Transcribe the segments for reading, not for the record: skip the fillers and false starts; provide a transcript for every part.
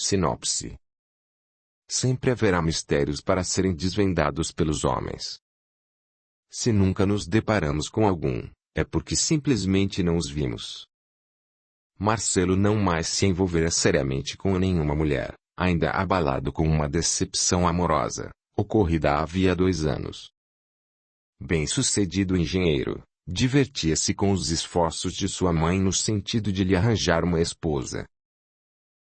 Sinopse. Sempre haverá mistérios para serem desvendados pelos homens. Se nunca nos deparamos com algum, é porque simplesmente não os vimos. Marcelo não mais se envolvera seriamente com nenhuma mulher, ainda abalado com uma decepção amorosa, ocorrida havia 2 anos. Bem-sucedido engenheiro, divertia-se com os esforços de sua mãe no sentido de lhe arranjar uma esposa.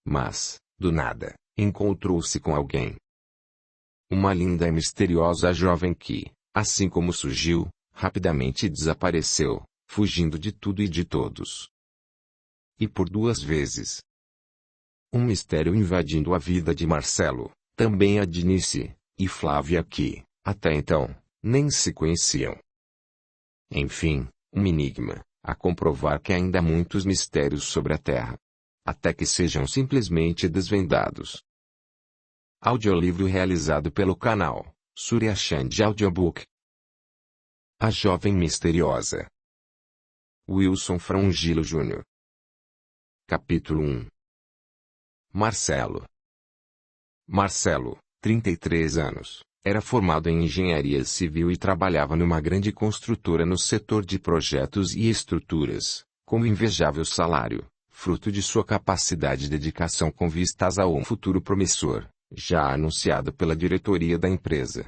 Mas, do nada, encontrou-se com alguém. Uma linda e misteriosa jovem que, assim como surgiu, rapidamente desapareceu, fugindo de tudo e de todos. E por 2 vezes. Um mistério invadindo a vida de Marcelo, também a de Nice, e Flávia que, até então, nem se conheciam. Enfim, um enigma, a comprovar que ainda há muitos mistérios sobre a Terra. Até que sejam simplesmente desvendados. Audiolivro realizado pelo canal Surya Chand Audiobook. A Jovem Misteriosa. Wilson Frangilo Jr. Capítulo 1. Marcelo. Marcelo, 33 anos, era formado em engenharia civil e trabalhava numa grande construtora no setor de projetos e estruturas, com invejável salário, fruto de sua capacidade e dedicação com vistas a um futuro promissor, já anunciado pela diretoria da empresa.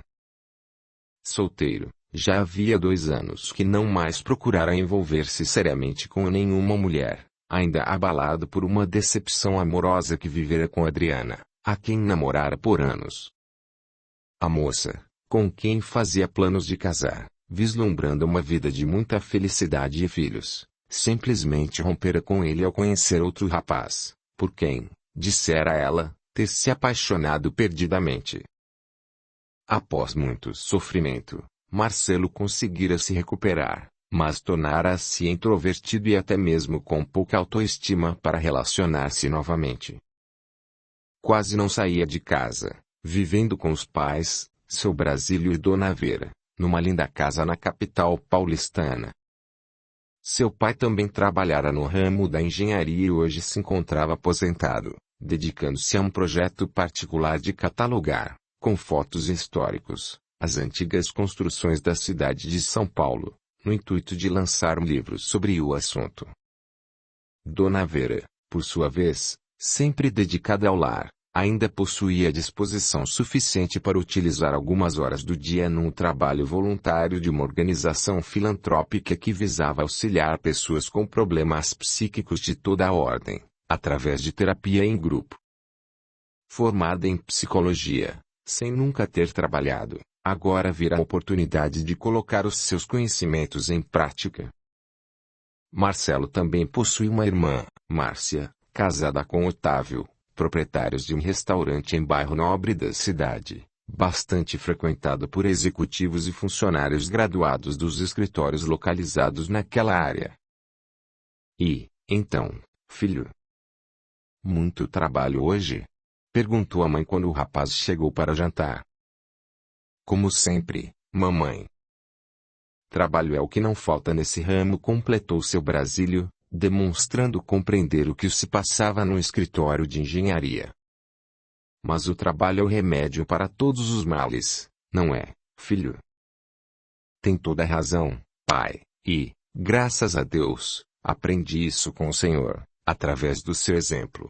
Solteiro, já havia 2 anos que não mais procurara envolver-se seriamente com nenhuma mulher, ainda abalado por uma decepção amorosa que vivera com Adriana, a quem namorara por anos. A moça, com quem fazia planos de casar, vislumbrando uma vida de muita felicidade e filhos, simplesmente rompera com ele ao conhecer outro rapaz, por quem, dissera ela, ter se apaixonado perdidamente. Após muito sofrimento, Marcelo conseguira se recuperar, mas tornara-se introvertido e até mesmo com pouca autoestima para relacionar-se novamente. Quase não saía de casa, vivendo com os pais, seu Brasílio e Dona Vera, numa linda casa na capital paulistana. Seu pai também trabalhara no ramo da engenharia e hoje se encontrava aposentado, dedicando-se a um projeto particular de catalogar, com fotos históricos, as antigas construções da cidade de São Paulo, no intuito de lançar um livro sobre o assunto. Dona Vera, por sua vez, sempre dedicada ao lar, ainda possuía disposição suficiente para utilizar algumas horas do dia num trabalho voluntário de uma organização filantrópica que visava auxiliar pessoas com problemas psíquicos de toda a ordem, através de terapia em grupo. Formada em psicologia, sem nunca ter trabalhado, agora vira a oportunidade de colocar os seus conhecimentos em prática. Marcelo também possui uma irmã, Márcia, casada com Otávio, proprietários de um restaurante em bairro nobre da cidade, bastante frequentado por executivos e funcionários graduados dos escritórios localizados naquela área. E, então, filho? Muito trabalho hoje? Perguntou a mãe quando o rapaz chegou para jantar. Como sempre, mamãe. Trabalho é o que não falta nesse ramo, completou seu Brasílio, demonstrando compreender o que se passava no escritório de engenharia. Mas o trabalho é o remédio para todos os males, não é, filho? Tem toda a razão, pai, e, graças a Deus, aprendi isso com o senhor, através do seu exemplo.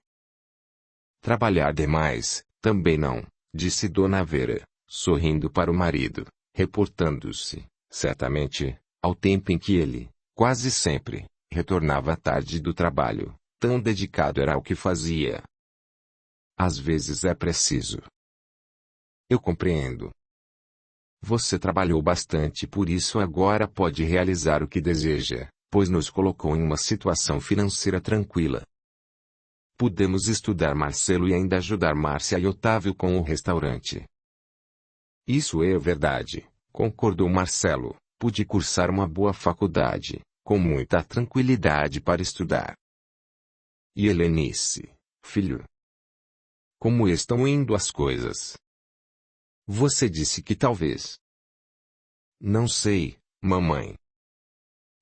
Trabalhar demais, também não, disse Dona Vera, sorrindo para o marido, reportando-se, certamente, ao tempo em que ele, quase sempre, retornava à tarde do trabalho, tão dedicado era ao que fazia. Às vezes é preciso. Eu compreendo. Você trabalhou bastante, por isso agora pode realizar o que deseja, pois nos colocou em uma situação financeira tranquila. Podemos estudar Marcelo e ainda ajudar Márcia e Otávio com o restaurante. Isso é verdade, concordou Marcelo. Pude cursar uma boa faculdade, com muita tranquilidade para estudar. E Helenice, filho? Como estão indo as coisas? Você disse que talvez. Não sei, mamãe.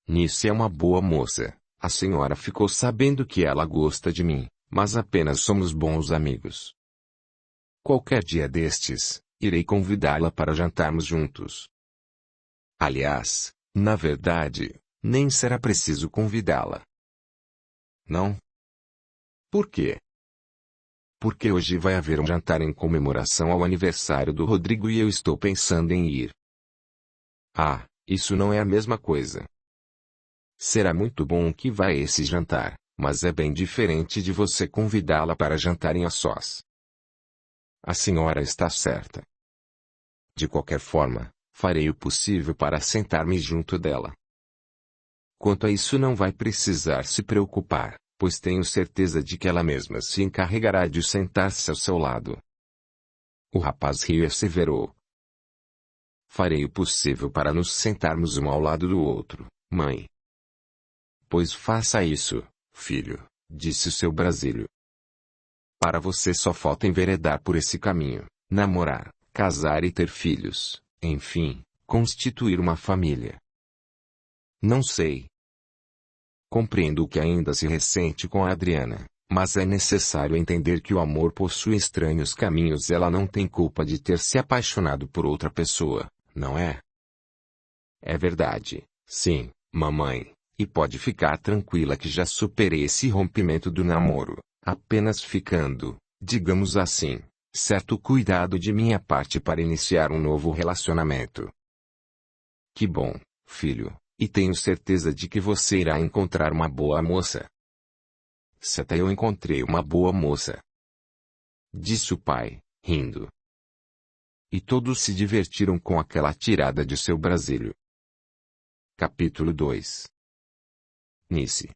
Nice é uma boa moça, a senhora ficou sabendo que ela gosta de mim, mas apenas somos bons amigos. Qualquer dia destes, irei convidá-la para jantarmos juntos. Aliás, na verdade, nem será preciso convidá-la. Não? Por quê? Porque hoje vai haver um jantar em comemoração ao aniversário do Rodrigo e eu estou pensando em ir. Ah, isso não é a mesma coisa. Será muito bom que vá a esse jantar, mas é bem diferente de você convidá-la para jantarem a sós. A senhora está certa. De qualquer forma, farei o possível para sentar-me junto dela. Quanto a isso não vai precisar se preocupar, pois tenho certeza de que ela mesma se encarregará de sentar-se ao seu lado. O rapaz riu e asseverou. Farei o possível para nos sentarmos um ao lado do outro, mãe. Pois faça isso, filho, disse o seu Brasílio. Para você só falta enveredar por esse caminho, namorar, casar e ter filhos, enfim, constituir uma família. Não sei. Compreendo que ainda se ressente com a Adriana, mas é necessário entender que o amor possui estranhos caminhos e ela não tem culpa de ter se apaixonado por outra pessoa, não é? É verdade, sim, mamãe, e pode ficar tranquila que já superei esse rompimento do namoro, apenas ficando, digamos assim, certo cuidado de minha parte para iniciar um novo relacionamento. Que bom, filho, e tenho certeza de que você irá encontrar uma boa moça. Se até eu encontrei uma boa moça, disse o pai, rindo. E todos se divertiram com aquela tirada de seu Brasílio. Capítulo 2. Nice.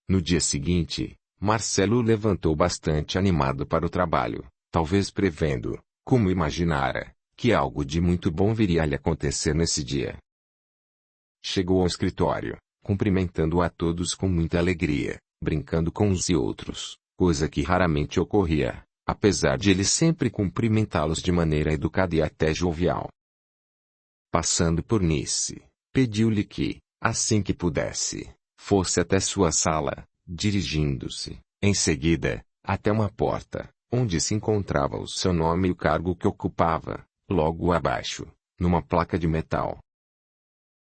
No dia seguinte, Marcelo levantou bastante animado para o trabalho, talvez prevendo, como imaginara, que algo de muito bom viria a lhe acontecer nesse dia. Chegou ao escritório, cumprimentando a todos com muita alegria, brincando com uns e outros, coisa que raramente ocorria, apesar de ele sempre cumprimentá-los de maneira educada e até jovial. Passando por Nice, pediu-lhe que, assim que pudesse, fosse até sua sala, dirigindo-se, em seguida, até uma porta, onde se encontrava o seu nome e o cargo que ocupava, logo abaixo, numa placa de metal.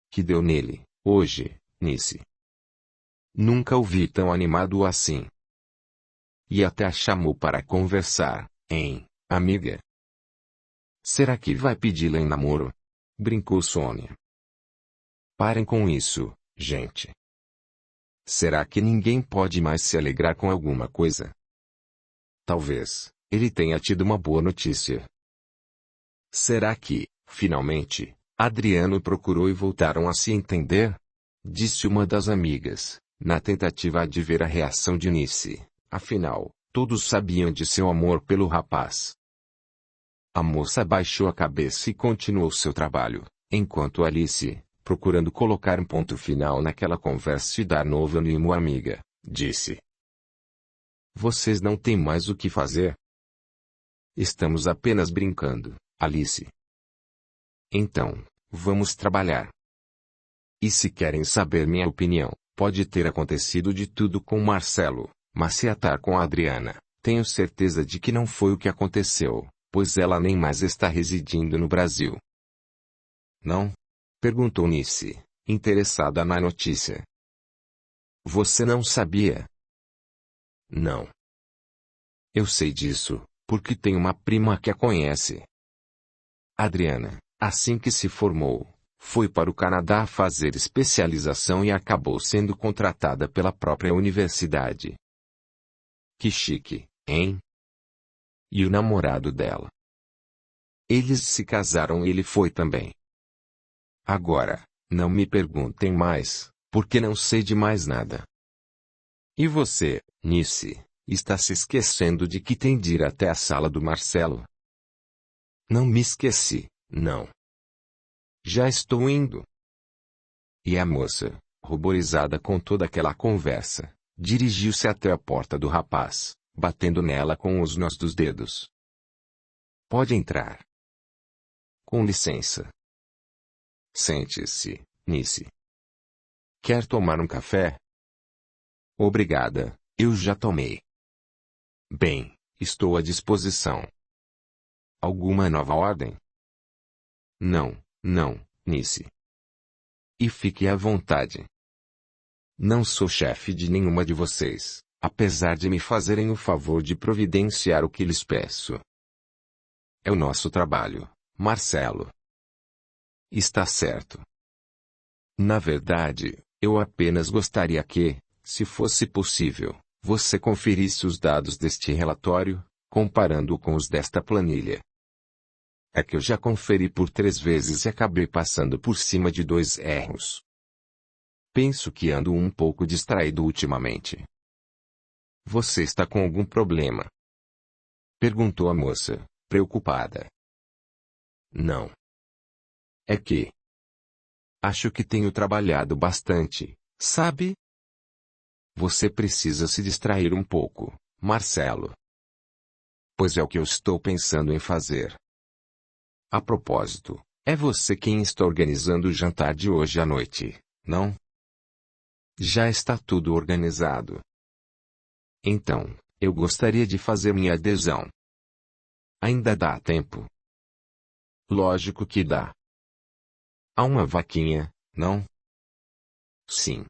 Que deu nele, hoje, Nice? Nunca o vi tão animado assim. E até a chamou para conversar, hein, amiga? Será que vai pedi-la em namoro? Brincou Sônia. Parem com isso, gente. Será que ninguém pode mais se alegrar com alguma coisa? Talvez, ele tenha tido uma boa notícia. Será que, finalmente, Adriano procurou e voltaram a se entender? Disse uma das amigas, na tentativa de ver a reação de Nice. Afinal, todos sabiam de seu amor pelo rapaz. A moça baixou a cabeça e continuou seu trabalho, enquanto Alice, procurando colocar um ponto final naquela conversa e dar novo ânimo à amiga, disse: Vocês não têm mais o que fazer? Estamos apenas brincando, Alice. Então, vamos trabalhar. E se querem saber minha opinião, pode ter acontecido de tudo com Marcelo, mas se atar com a Adriana, tenho certeza de que não foi o que aconteceu, pois ela nem mais está residindo no Brasil. Não? Perguntou Nice, interessada na notícia. Você não sabia? Não. Eu sei disso, porque tenho uma prima que a conhece. Adriana, assim que se formou, foi para o Canadá fazer especialização e acabou sendo contratada pela própria universidade. Que chique, hein? E o namorado dela? Eles se casaram e ele foi também. Agora, não me perguntem mais, porque não sei de mais nada. E você, Nice, está se esquecendo de que tem de ir até a sala do Marcelo? Não me esqueci, não. Já estou indo. E a moça, ruborizada com toda aquela conversa, dirigiu-se até a porta do rapaz, batendo nela com os nós dos dedos. Pode entrar. Com licença. Sente-se, Nice. Quer tomar um café? Obrigada, eu já tomei. Bem, estou à disposição. Alguma nova ordem? Não, Nice. E fique à vontade. Não sou chefe de nenhuma de vocês, apesar de me fazerem o favor de providenciar o que lhes peço. É o nosso trabalho, Marcelo. Está certo. Na verdade, eu apenas gostaria que, se fosse possível, você conferisse os dados deste relatório, comparando-o com os desta planilha. É que eu já conferi por 3 vezes e acabei passando por cima de 2 erros. Penso que ando um pouco distraído ultimamente. Você está com algum problema? Perguntou a moça, preocupada. Não. É que acho que tenho trabalhado bastante, sabe? Você precisa se distrair um pouco, Marcelo. Pois é o que eu estou pensando em fazer. A propósito, é você quem está organizando o jantar de hoje à noite, não? Já está tudo organizado. Então, eu gostaria de fazer minha adesão. Ainda dá tempo? Lógico que dá. Há uma vaquinha, não? Sim.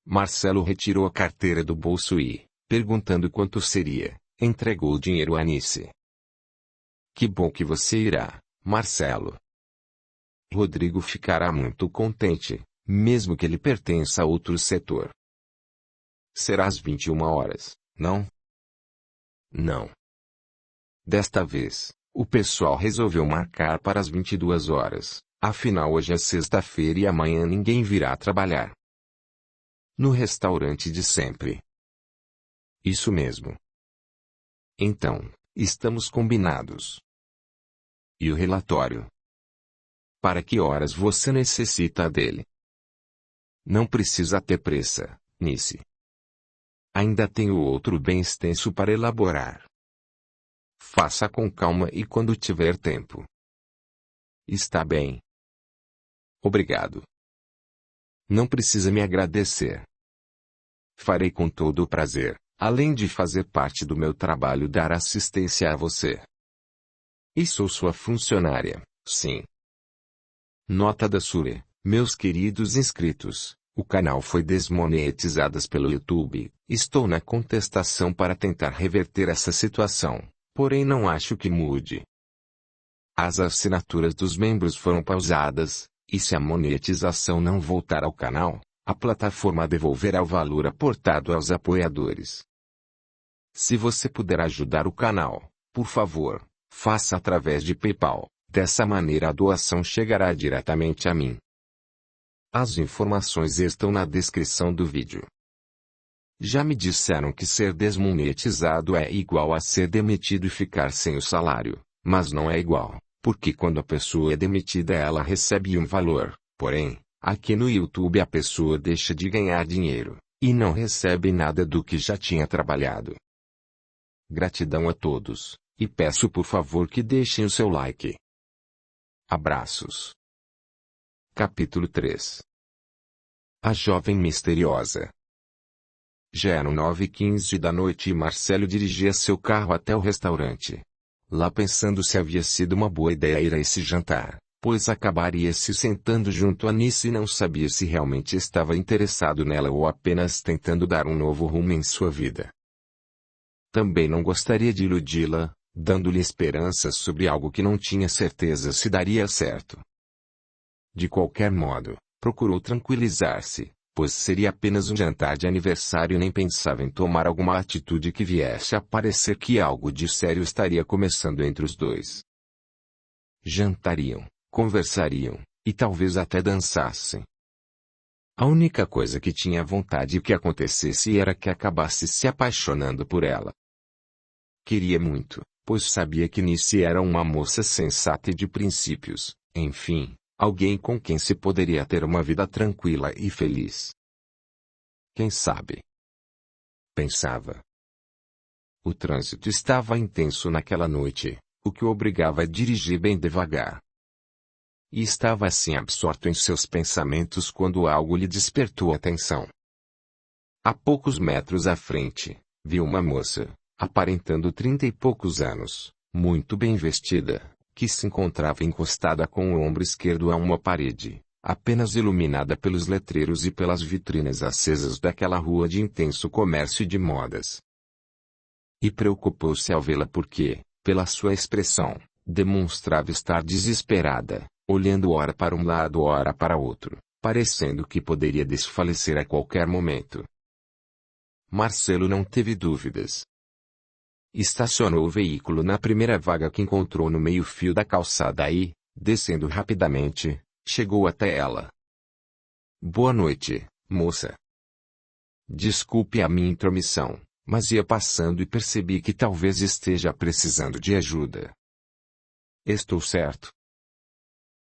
Marcelo retirou a carteira do bolso e, perguntando quanto seria, entregou o dinheiro a Nice. Que bom que você irá, Marcelo. Rodrigo ficará muito contente, mesmo que ele pertença a outro setor. Será às 21 horas, não? Não. Desta vez, o pessoal resolveu marcar para as 22 horas, afinal hoje é sexta-feira e amanhã ninguém virá trabalhar. No restaurante de sempre. Isso mesmo. Então, estamos combinados. E o relatório? Para que horas você necessita dele? Não precisa ter pressa, Nice. Ainda tenho outro bem extenso para elaborar. Faça com calma e quando tiver tempo. Está bem. Obrigado. Não precisa me agradecer. Farei com todo o prazer, além de fazer parte do meu trabalho dar assistência a você. E sou sua funcionária, sim. Nota da Sure, meus queridos inscritos, o canal foi desmonetizado pelo YouTube, estou na contestação para tentar reverter essa situação, porém não acho que mude. As assinaturas dos membros foram pausadas, e se a monetização não voltar ao canal, a plataforma devolverá o valor aportado aos apoiadores. Se você puder ajudar o canal, por favor, faça através de PayPal, dessa maneira a doação chegará diretamente a mim. As informações estão na descrição do vídeo. Já me disseram que ser desmonetizado é igual a ser demitido e ficar sem o salário, mas não é igual, porque quando a pessoa é demitida ela recebe um valor, porém, aqui no YouTube a pessoa deixa de ganhar dinheiro, e não recebe nada do que já tinha trabalhado. Gratidão a todos, e peço por favor que deixem o seu like. Abraços. Capítulo 3. A jovem misteriosa. Já eram 9h15 da noite e Marcelo dirigia seu carro até o restaurante. Lá pensando se havia sido uma boa ideia ir a esse jantar, pois acabaria se sentando junto a Nice e não sabia se realmente estava interessado nela ou apenas tentando dar um novo rumo em sua vida. Também não gostaria de iludi-la, dando-lhe esperanças sobre algo que não tinha certeza se daria certo. De qualquer modo, procurou tranquilizar-se, pois seria apenas um jantar de aniversário e nem pensava em tomar alguma atitude que viesse a parecer que algo de sério estaria começando entre os dois. Jantariam, conversariam, e talvez até dançassem. A única coisa que tinha vontade que acontecesse era que acabasse se apaixonando por ela. Queria muito, pois sabia que Nice era uma moça sensata e de princípios, enfim, alguém com quem se poderia ter uma vida tranquila e feliz. Quem sabe? Pensava. O trânsito estava intenso naquela noite, o que o obrigava a dirigir bem devagar. E estava assim absorto em seus pensamentos quando algo lhe despertou a atenção. A poucos metros à frente, viu uma moça, aparentando 30 e poucos anos, muito bem vestida, que se encontrava encostada com o ombro esquerdo a uma parede, apenas iluminada pelos letreiros e pelas vitrinas acesas daquela rua de intenso comércio de modas. E preocupou-se ao vê-la porque, pela sua expressão, demonstrava estar desesperada, olhando ora para um lado ora para outro, parecendo que poderia desfalecer a qualquer momento. Marcelo não teve dúvidas. Estacionou o veículo na primeira vaga que encontrou no meio-fio da calçada e, descendo rapidamente, chegou até ela. Boa noite, moça. Desculpe a minha intromissão, mas ia passando e percebi que talvez esteja precisando de ajuda. Estou certo.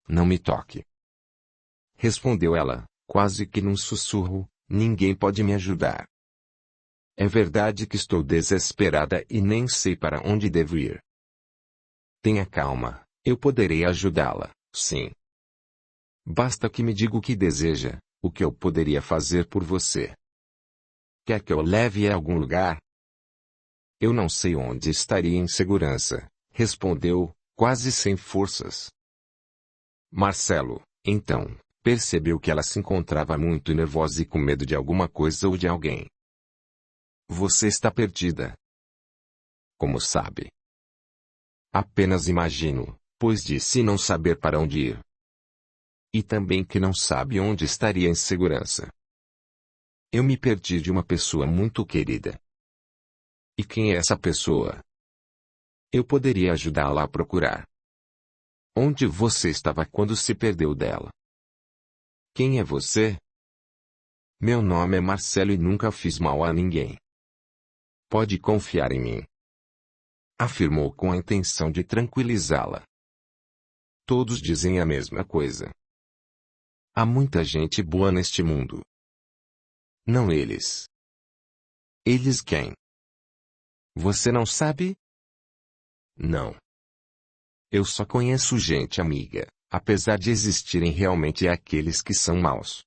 Não me toque. Respondeu ela, quase que num sussurro, ninguém pode me ajudar. É verdade que estou desesperada e nem sei para onde devo ir. Tenha calma, eu poderei ajudá-la, sim. Basta que me diga o que deseja, o que eu poderia fazer por você. Quer que eu leve a algum lugar? Eu não sei onde estaria em segurança, respondeu, quase sem forças. Marcelo, então, percebeu que ela se encontrava muito nervosa e com medo de alguma coisa ou de alguém. Você está perdida. Como sabe? Apenas imagino, pois disse não saber para onde ir. E também que não sabe onde estaria em segurança. Eu me perdi de uma pessoa muito querida. E quem é essa pessoa? Eu poderia ajudá-la a procurar. Onde você estava quando se perdeu dela? Quem é você? Meu nome é Marcelo e nunca fiz mal a ninguém. Pode confiar em mim. Afirmou com a intenção de tranquilizá-la. Todos dizem a mesma coisa. Há muita gente boa neste mundo. Não eles. Eles quem? Você não sabe? Não. Eu só conheço gente amiga, apesar de existirem realmente aqueles que são maus.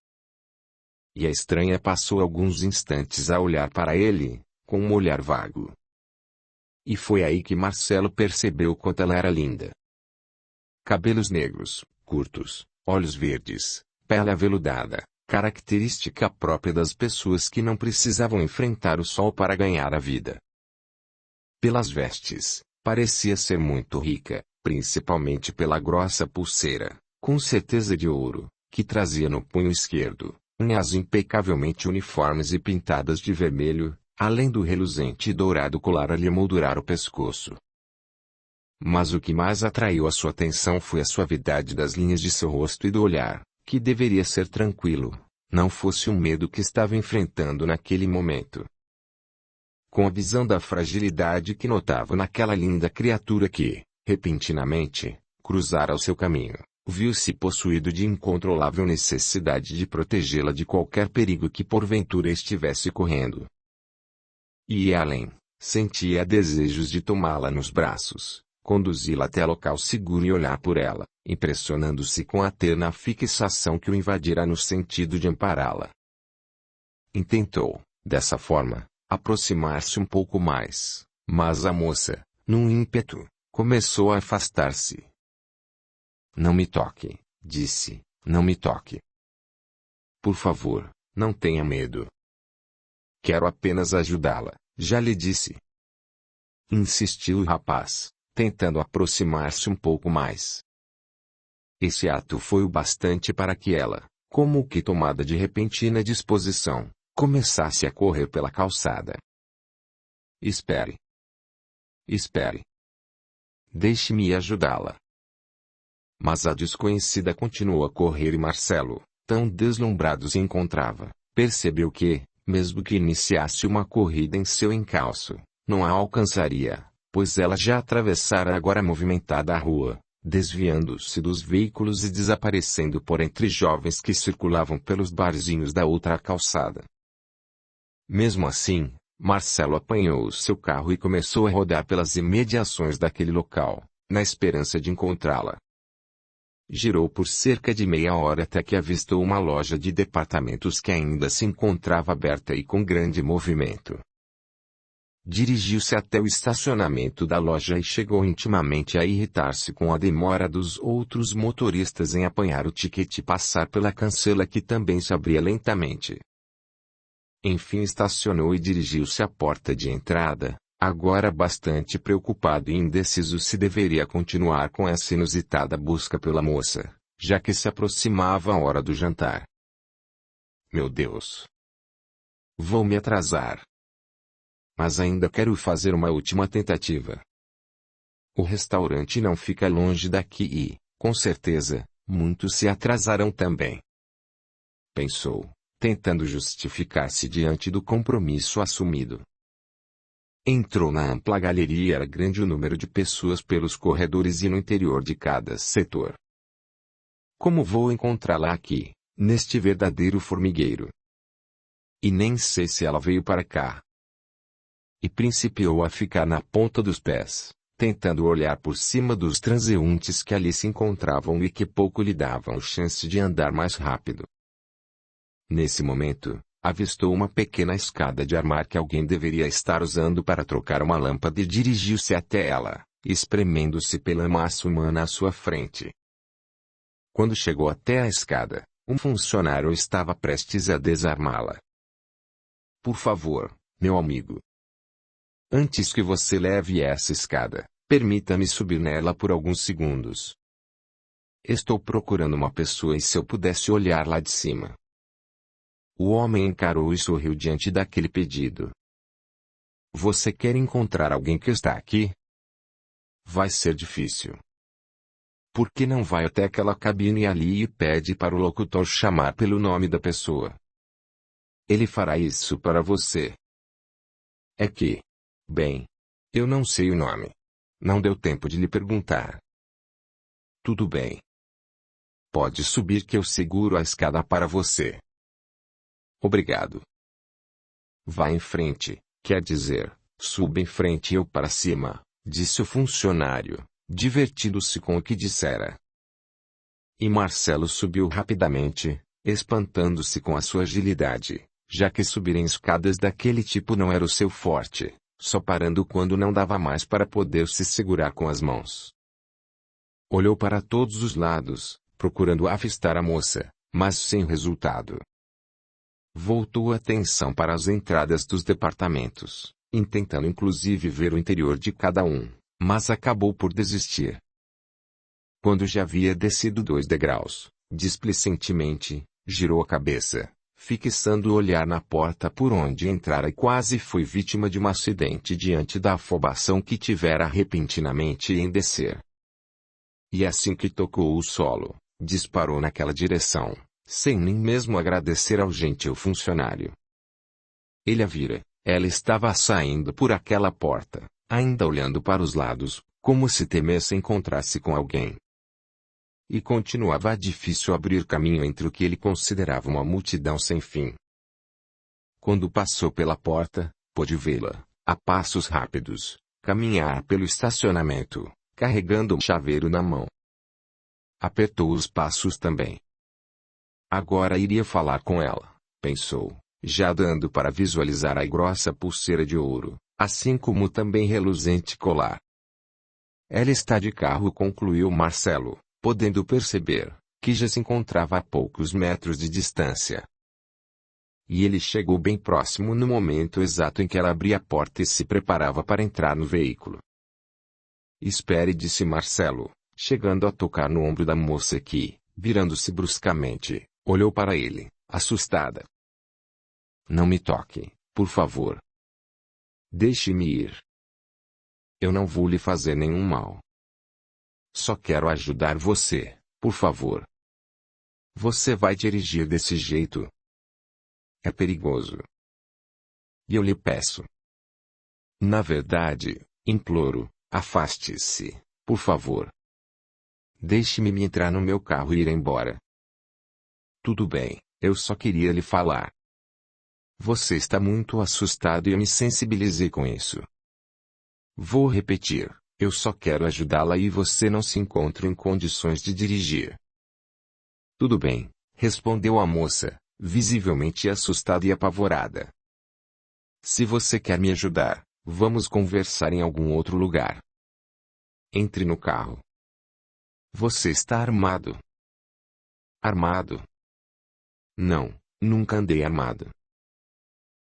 E a estranha passou alguns instantes a olhar para ele, com um olhar vago. E foi aí que Marcelo percebeu quanto ela era linda. Cabelos negros, curtos, olhos verdes, pele aveludada, característica própria das pessoas que não precisavam enfrentar o sol para ganhar a vida. Pelas vestes, parecia ser muito rica, principalmente pela grossa pulseira, com certeza de ouro, que trazia no punho esquerdo, unhas impecavelmente uniformes e pintadas de vermelho, além do reluzente e dourado colar a lhe moldurar o pescoço. Mas o que mais atraiu a sua atenção foi a suavidade das linhas de seu rosto e do olhar, que deveria ser tranquilo, não fosse o medo que estava enfrentando naquele momento. Com a visão da fragilidade que notava naquela linda criatura que, repentinamente, cruzara o seu caminho, viu-se possuído de incontrolável necessidade de protegê-la de qualquer perigo que porventura estivesse correndo. E além, sentia desejos de tomá-la nos braços, conduzi-la até local seguro e olhar por ela, impressionando-se com a terna fixação que o invadira no sentido de ampará-la. Intentou, dessa forma, aproximar-se um pouco mais, mas a moça, num ímpeto, começou a afastar-se. Não me toque, disse, não me toque. Por favor, não tenha medo. Quero apenas ajudá-la, já lhe disse. Insistiu o rapaz, tentando aproximar-se um pouco mais. Esse ato foi o bastante para que ela, como que tomada de repentina disposição, começasse a correr pela calçada. Espere. Espere. Deixe-me ajudá-la. Mas a desconhecida continuou a correr e Marcelo, tão deslumbrado se encontrava, percebeu que, mesmo que iniciasse uma corrida em seu encalço, não a alcançaria, pois ela já atravessara agora movimentada a rua, desviando-se dos veículos e desaparecendo por entre jovens que circulavam pelos barzinhos da outra calçada. Mesmo assim, Marcelo apanhou o seu carro e começou a rodar pelas imediações daquele local, na esperança de encontrá-la. Girou por cerca de meia hora até que avistou uma loja de departamentos que ainda se encontrava aberta e com grande movimento. Dirigiu-se até o estacionamento da loja e chegou intimamente a irritar-se com a demora dos outros motoristas em apanhar o ticket e passar pela cancela que também se abria lentamente. Enfim estacionou e dirigiu-se à porta de entrada, agora bastante preocupado e indeciso se deveria continuar com essa inusitada busca pela moça, já que se aproximava a hora do jantar. Meu Deus! Vou me atrasar. Mas ainda quero fazer uma última tentativa. O restaurante não fica longe daqui e, com certeza, muitos se atrasarão também. Pensou, tentando justificar-se diante do compromisso assumido. Entrou na ampla galeria e era grande o número de pessoas pelos corredores e no interior de cada setor. Como vou encontrá-la aqui, neste verdadeiro formigueiro? E nem sei se ela veio para cá. E principiou a ficar na ponta dos pés, tentando olhar por cima dos transeuntes que ali se encontravam e que pouco lhe davam chance de andar mais rápido. Nesse momento, avistou uma pequena escada de armar que alguém deveria estar usando para trocar uma lâmpada e dirigiu-se até ela, espremendo-se pela massa humana à sua frente. Quando chegou até a escada, um funcionário estava prestes a desarmá-la. Por favor, meu amigo. Antes que você leve essa escada, permita-me subir nela por alguns segundos. Estou procurando uma pessoa e se eu pudesse olhar lá de cima. O homem encarou e sorriu diante daquele pedido. Você quer encontrar alguém que está aqui? Vai ser difícil. Por que não vai até aquela cabine ali e pede para o locutor chamar pelo nome da pessoa? Ele fará isso para você. É que... Bem, eu não sei o nome. Não deu tempo de lhe perguntar. Tudo bem. Pode subir que eu seguro a escada para você. Obrigado. Vá em frente, quer dizer, suba em frente e eu para cima, disse o funcionário, divertindo-se com o que dissera. E Marcelo subiu rapidamente, espantando-se com a sua agilidade, já que subir em escadas daquele tipo não era o seu forte. Só parando quando não dava mais para poder se segurar com as mãos. Olhou para todos os lados, procurando avistar a moça, mas sem resultado. Voltou a atenção para as entradas dos departamentos, intentando inclusive ver o interior de cada um, mas acabou por desistir. Quando já havia descido 2 degraus, displicentemente, girou a cabeça, fixando o olhar na porta por onde entrara e quase foi vítima de um acidente diante da afobação que tivera repentinamente em descer. E assim que tocou o solo, disparou naquela direção, sem nem mesmo agradecer ao gentil funcionário. Ele a vira, ela estava saindo por aquela porta, ainda olhando para os lados, como se temesse encontrar-se com alguém. E continuava difícil abrir caminho entre o que ele considerava uma multidão sem fim. Quando passou pela porta, pôde vê-la, a passos rápidos, caminhar pelo estacionamento, carregando um chaveiro na mão. Apertou os passos também. Agora iria falar com ela, pensou, já dando para visualizar a grossa pulseira de ouro, assim como também reluzente colar. Ela está de carro, concluiu Marcelo, podendo perceber que já se encontrava a poucos metros de distância. E ele chegou bem próximo no momento exato em que ela abria a porta e se preparava para entrar no veículo. Espere, disse Marcelo, chegando a tocar no ombro da moça que, virando-se bruscamente, olhou para ele, assustada. Não me toque, por favor. Deixe-me ir. Eu não vou lhe fazer nenhum mal. Só quero ajudar você, por favor. Você vai dirigir desse jeito? É perigoso. E eu lhe peço. Na verdade, imploro, afaste-se, por favor. Deixe-me entrar no meu carro e ir embora. Tudo bem, eu só queria lhe falar. Você está muito assustado e eu me sensibilizei com isso. Vou repetir. Eu só quero ajudá-la e você não se encontra em condições de dirigir. Tudo bem, respondeu a moça, visivelmente assustada e apavorada. Se você quer me ajudar, Vamos conversar em algum outro lugar. Entre no carro. Você está armado? Armado? Não, nunca andei armado.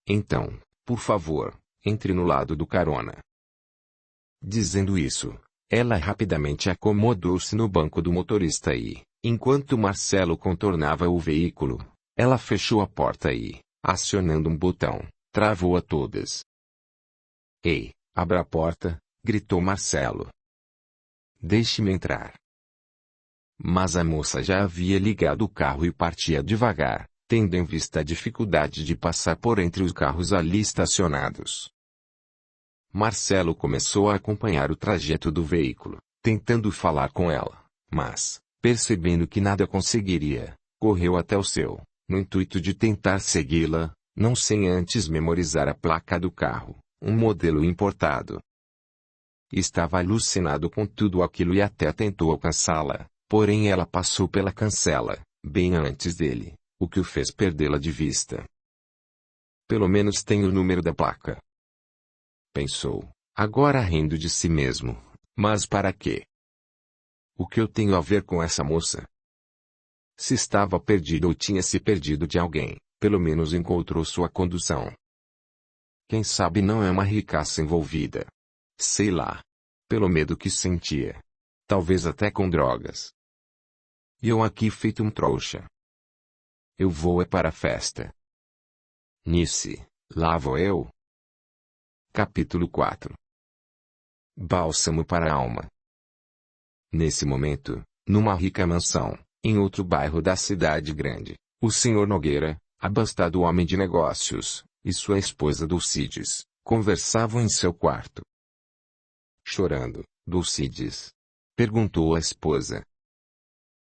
Então, por favor, entre no lado do carona. Dizendo isso, ela rapidamente acomodou-se no banco do motorista e, enquanto Marcelo contornava o veículo, ela fechou a porta e, acionando um botão, travou a todas. Ei, abra a porta, gritou Marcelo. Deixe-me entrar. Mas a moça já havia ligado o carro e partia devagar, tendo em vista a dificuldade de passar por entre os carros ali estacionados. Marcelo começou a acompanhar o trajeto do veículo, tentando falar com ela, mas, percebendo que nada conseguiria, correu até o seu, no intuito de tentar segui-la, não sem antes memorizar a placa do carro, um modelo importado. Estava alucinado com tudo aquilo e até tentou alcançá-la, porém ela passou pela cancela, bem antes dele, o que o fez perdê-la de vista. Pelo menos tem o número da placa. Pensou, agora rindo de si mesmo, mas para quê? O que eu tenho a ver com essa moça? Se estava perdido ou tinha se perdido de alguém, pelo menos encontrou sua condução. Quem sabe não é uma ricaça envolvida. Sei lá. Pelo medo que sentia. Talvez até com drogas. E eu aqui feito um trouxa. Eu vou é para a festa. Nice, lá vou eu. Capítulo 4. Bálsamo para a alma. Nesse momento, numa rica mansão, em outro bairro da cidade grande, o Sr. Nogueira, abastado homem de negócios, e sua esposa Dulcides, conversavam em seu quarto. Chorando, Dulcides? Perguntou a esposa.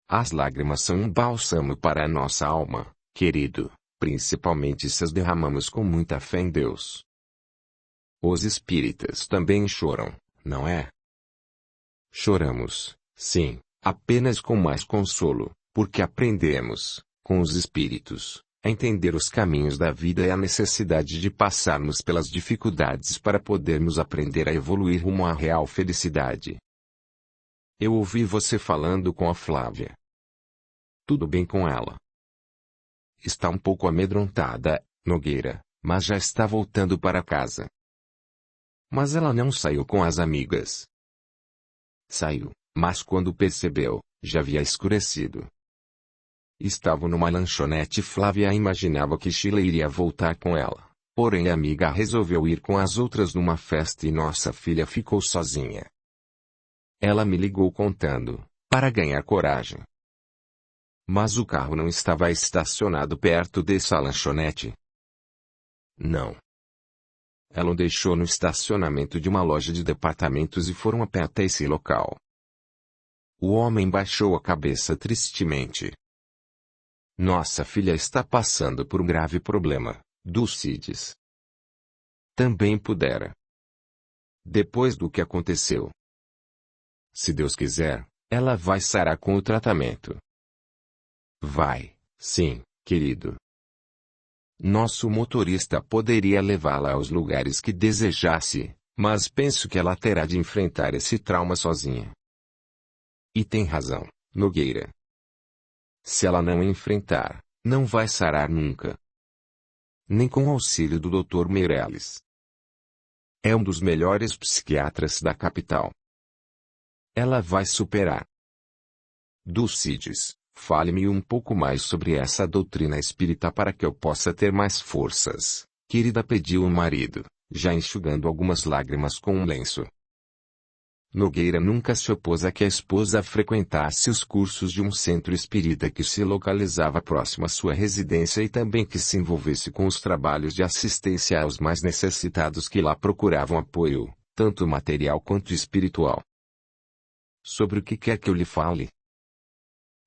As lágrimas são um bálsamo para a nossa alma, querido, principalmente se as derramamos com muita fé em Deus. Os espíritas também choram, não é? Choramos, sim, apenas com mais consolo, porque aprendemos, com os espíritos, a entender os caminhos da vida e a necessidade de passarmos pelas dificuldades para podermos aprender a evoluir rumo à real felicidade. Eu ouvi você falando com a Flávia. Tudo bem com ela? Está um pouco amedrontada, Nogueira, mas já está voltando para casa. Mas ela não saiu com as amigas. Saiu, mas quando percebeu, já havia escurecido. Estavam numa lanchonete e Flávia imaginava que Sheila iria voltar com ela, porém a amiga resolveu ir com as outras numa festa e nossa filha ficou sozinha. Ela me ligou contando, para ganhar coragem. Mas o carro não estava estacionado perto dessa lanchonete. Não. Ela o deixou no estacionamento de uma loja de departamentos e foram a pé até esse local. O homem baixou a cabeça tristemente. Nossa filha está passando por um grave problema, Dulcides. Também pudera. Depois do que aconteceu. Se Deus quiser, ela vai sarar com o tratamento. Vai, sim, querido. Nosso motorista poderia levá-la aos lugares que desejasse, mas penso que ela terá de enfrentar esse trauma sozinha. E tem razão, Nogueira. Se ela não enfrentar, não vai sarar nunca. Nem com o auxílio do Dr. Meirelles. É um dos melhores psiquiatras da capital. Ela vai superar. Dulcides, fale-me um pouco mais sobre essa doutrina espírita para que eu possa ter mais forças, querida, pediu o marido, já enxugando algumas lágrimas com um lenço. Nogueira nunca se opôs a que a esposa frequentasse os cursos de um centro espírita que se localizava próximo à sua residência e também que se envolvesse com os trabalhos de assistência aos mais necessitados que lá procuravam apoio, tanto material quanto espiritual. Sobre o que quer que eu lhe fale?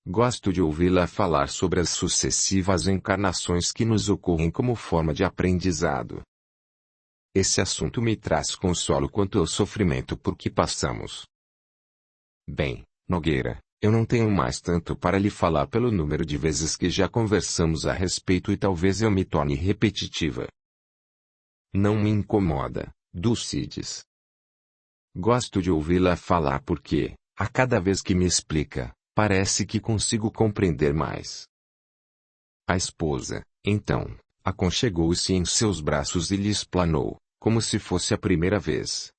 Gosto de ouvi-la falar sobre as sucessivas encarnações que nos ocorrem como forma de aprendizado. Esse assunto me traz consolo quanto ao sofrimento por que passamos. Bem, Nogueira, eu não tenho mais tanto para lhe falar pelo número de vezes que já conversamos a respeito e talvez eu me torne repetitiva. Não me incomoda, Dulcides. Gosto de ouvi-la falar porque, a cada vez que me explica, parece que consigo compreender mais. A esposa, então, aconchegou-se em seus braços e lhe explanou, como se fosse a primeira vez.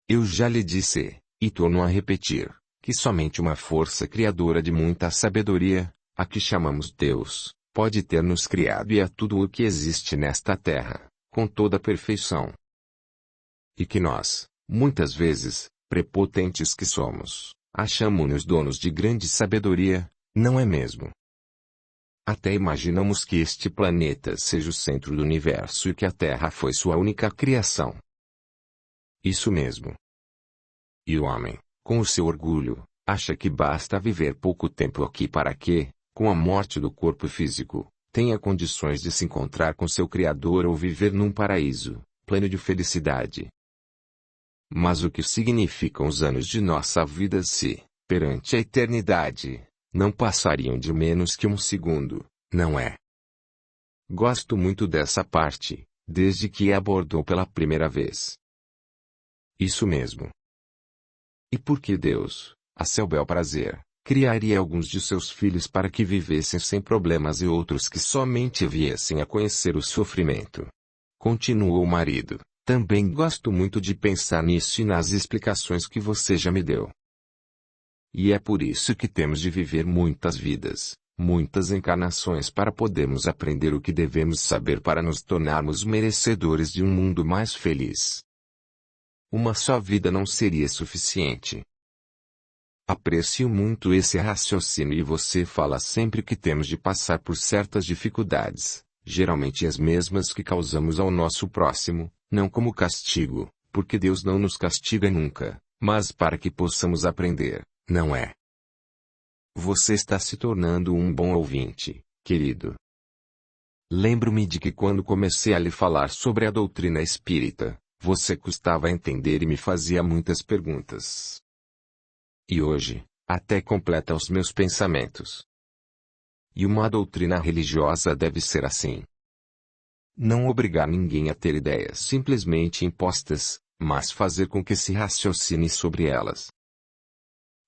Eu já lhe disse, e torno a repetir, que somente uma força criadora de muita sabedoria, a que chamamos Deus, pode ter nos criado e a tudo o que existe nesta terra, com toda a perfeição. E que nós, muitas vezes, prepotentes que somos, achamo-nos donos de grande sabedoria, não é mesmo? Até imaginamos que este planeta seja o centro do universo e que a Terra foi sua única criação. Isso mesmo. E o homem, com o seu orgulho, acha que basta viver pouco tempo aqui para que, com a morte do corpo físico, tenha condições de se encontrar com seu Criador ou viver num paraíso, pleno de felicidade. Mas o que significam os anos de nossa vida se, perante a eternidade, não passariam de menos que um segundo, não é? Gosto muito dessa parte, desde que a abordou pela primeira vez. Isso mesmo. E por que Deus, a seu bel prazer, criaria alguns de seus filhos para que vivessem sem problemas e outros que somente viessem a conhecer o sofrimento? Continuou o marido. Também gosto muito de pensar nisso e nas explicações que você já me deu. E é por isso que temos de viver muitas vidas, muitas encarnações para podermos aprender o que devemos saber para nos tornarmos merecedores de um mundo mais feliz. Uma só vida não seria suficiente. Aprecio muito esse raciocínio e você fala sempre que temos de passar por certas dificuldades, geralmente as mesmas que causamos ao nosso próximo, não como castigo, porque Deus não nos castiga nunca, mas para que possamos aprender, não é? Você está se tornando um bom ouvinte, querido. Lembro-me de que quando comecei a lhe falar sobre a doutrina espírita, você custava a entender e me fazia muitas perguntas. E hoje, até completa os meus pensamentos. E uma doutrina religiosa deve ser assim. Não obrigar ninguém a ter ideias simplesmente impostas, mas fazer com que se raciocine sobre elas.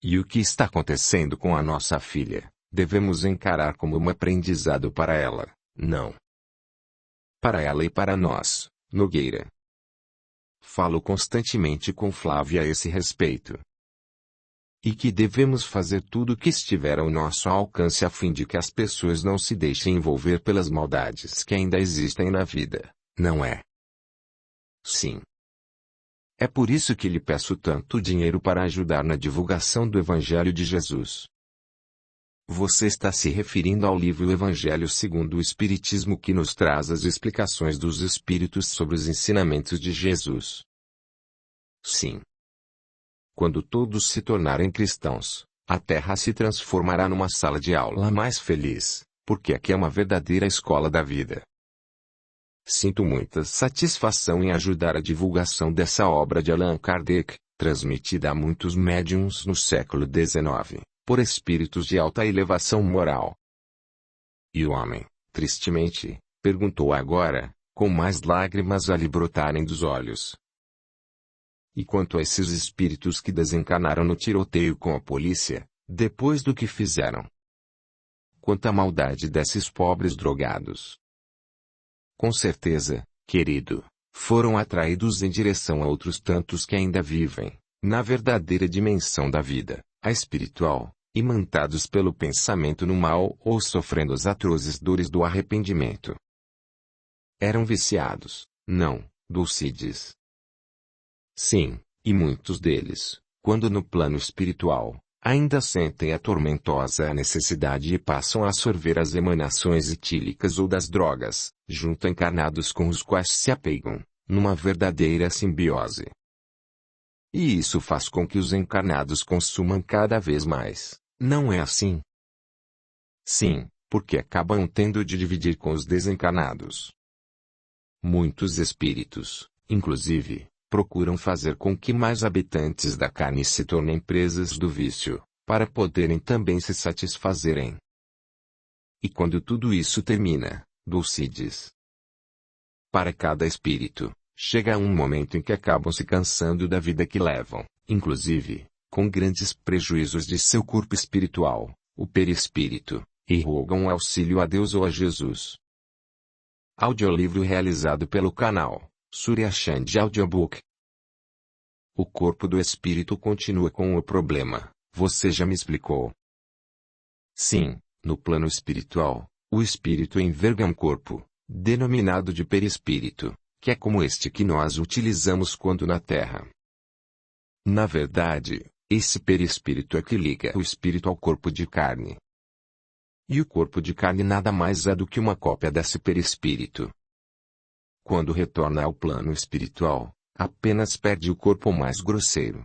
E o que está acontecendo com a nossa filha, devemos encarar como um aprendizado para ela, não? Para ela e para nós, Nogueira. Falo constantemente com Flávia a esse respeito. E que devemos fazer tudo o que estiver ao nosso alcance a fim de que as pessoas não se deixem envolver pelas maldades que ainda existem na vida, não é? Sim. É por isso que lhe peço tanto dinheiro para ajudar na divulgação do Evangelho de Jesus. Você está se referindo ao livro Evangelho segundo o Espiritismo que nos traz as explicações dos Espíritos sobre os ensinamentos de Jesus. Sim. Quando todos se tornarem cristãos, a Terra se transformará numa sala de aula mais feliz, porque aqui é uma verdadeira escola da vida. Sinto muita satisfação em ajudar a divulgação dessa obra de Allan Kardec, transmitida a muitos médiuns no século XIX, por espíritos de alta elevação moral. E o homem, tristemente, perguntou agora, com mais lágrimas a lhe brotarem dos olhos. E quanto a esses espíritos que desencarnaram no tiroteio com a polícia, depois do que fizeram? Quanta maldade desses pobres drogados! Com certeza, querido, foram atraídos em direção a outros tantos que ainda vivem, na verdadeira dimensão da vida, a espiritual, imantados pelo pensamento no mal ou sofrendo as atrozes dores do arrependimento. Eram viciados, não, Dulcides? Sim, e muitos deles, quando no plano espiritual, ainda sentem a tormentosa necessidade e passam a sorver as emanações etílicas ou das drogas, junto a encarnados com os quais se apegam, numa verdadeira simbiose. E isso faz com que os encarnados consumam cada vez mais, não é assim? Sim, porque acabam tendo de dividir com os desencarnados. Muitos espíritos, inclusive, procuram fazer com que mais habitantes da carne se tornem presas do vício, para poderem também se satisfazerem. E quando tudo isso termina, Dulcides? Para cada espírito, chega um momento em que acabam se cansando da vida que levam, inclusive, com grandes prejuízos de seu corpo espiritual, o perispírito, e rogam auxílio a Deus ou a Jesus. Audiolivro realizado pelo canal Surya Chand Audiobook. O corpo do espírito continua com o problema, você já me explicou. Sim, no plano espiritual, o espírito enverga um corpo, denominado de perispírito, que é como este que nós utilizamos quando na Terra. Na verdade, esse perispírito é que liga o espírito ao corpo de carne. E o corpo de carne nada mais é do que uma cópia desse perispírito. Quando retorna ao plano espiritual, apenas perde o corpo mais grosseiro.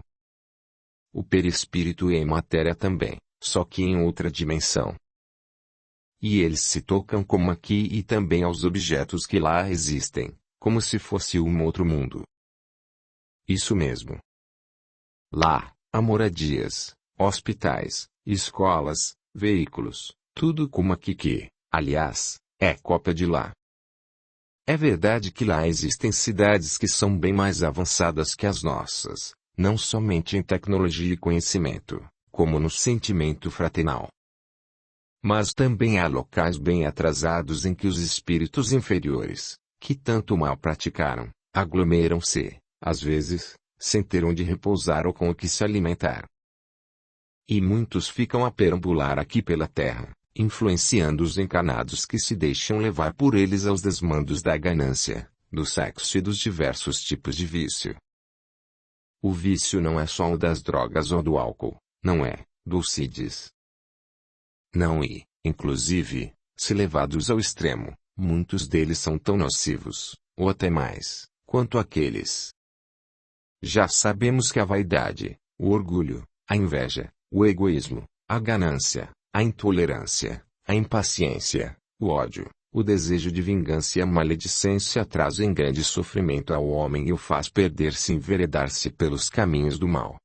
O perispírito é matéria também, só que em outra dimensão. E eles se tocam como aqui e também aos objetos que lá existem, como se fosse um outro mundo. Isso mesmo. Lá, há moradias, hospitais, escolas, veículos, tudo como aqui que, aliás, é cópia de lá. É verdade que lá existem cidades que são bem mais avançadas que as nossas, não somente em tecnologia e conhecimento, como no sentimento fraternal. Mas também há locais bem atrasados em que os espíritos inferiores, que tanto mal praticaram, aglomeram-se, às vezes, sem ter onde repousar ou com o que se alimentar. E muitos ficam a perambular aqui pela terra, influenciando os encarnados que se deixam levar por eles aos desmandos da ganância, do sexo e dos diversos tipos de vício. O vício não é só o das drogas ou do álcool, não é, Dulcides. Não e, inclusive, se levados ao extremo, muitos deles são tão nocivos, ou até mais, quanto aqueles. Já sabemos que a vaidade, o orgulho, a inveja, o egoísmo, a ganância, a intolerância, a impaciência, o ódio, o desejo de vingança e a maledicência trazem grande sofrimento ao homem e o faz perder-se e enveredar-se pelos caminhos do mal.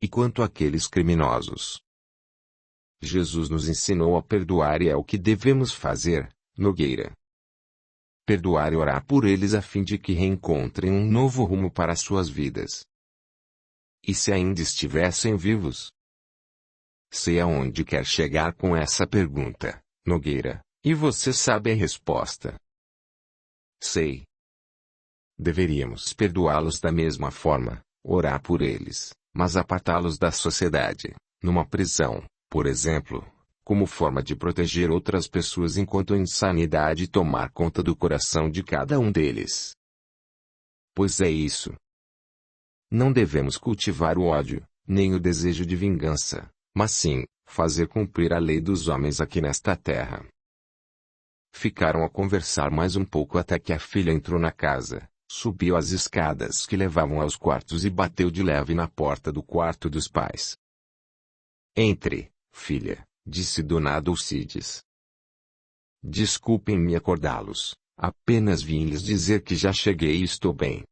E quanto àqueles criminosos? Jesus nos ensinou a perdoar e é o que devemos fazer, Nogueira. Perdoar e orar por eles a fim de que reencontrem um novo rumo para suas vidas. E se ainda estivessem vivos? Sei aonde quer chegar com essa pergunta, Nogueira, e você sabe a resposta. Sei. Deveríamos perdoá-los da mesma forma, orar por eles, mas apartá-los da sociedade, numa prisão, por exemplo, como forma de proteger outras pessoas enquanto a insanidade tomar conta do coração de cada um deles. Pois é isso. Não devemos cultivar o ódio, nem o desejo de vingança, mas sim, fazer cumprir a lei dos homens aqui nesta terra. Ficaram a conversar mais um pouco até que a filha entrou na casa, subiu as escadas que levavam aos quartos e bateu de leve na porta do quarto dos pais. Entre, filha, disse Dona Dulcides. Desculpem-me acordá-los, apenas vim lhes dizer que já cheguei e estou bem.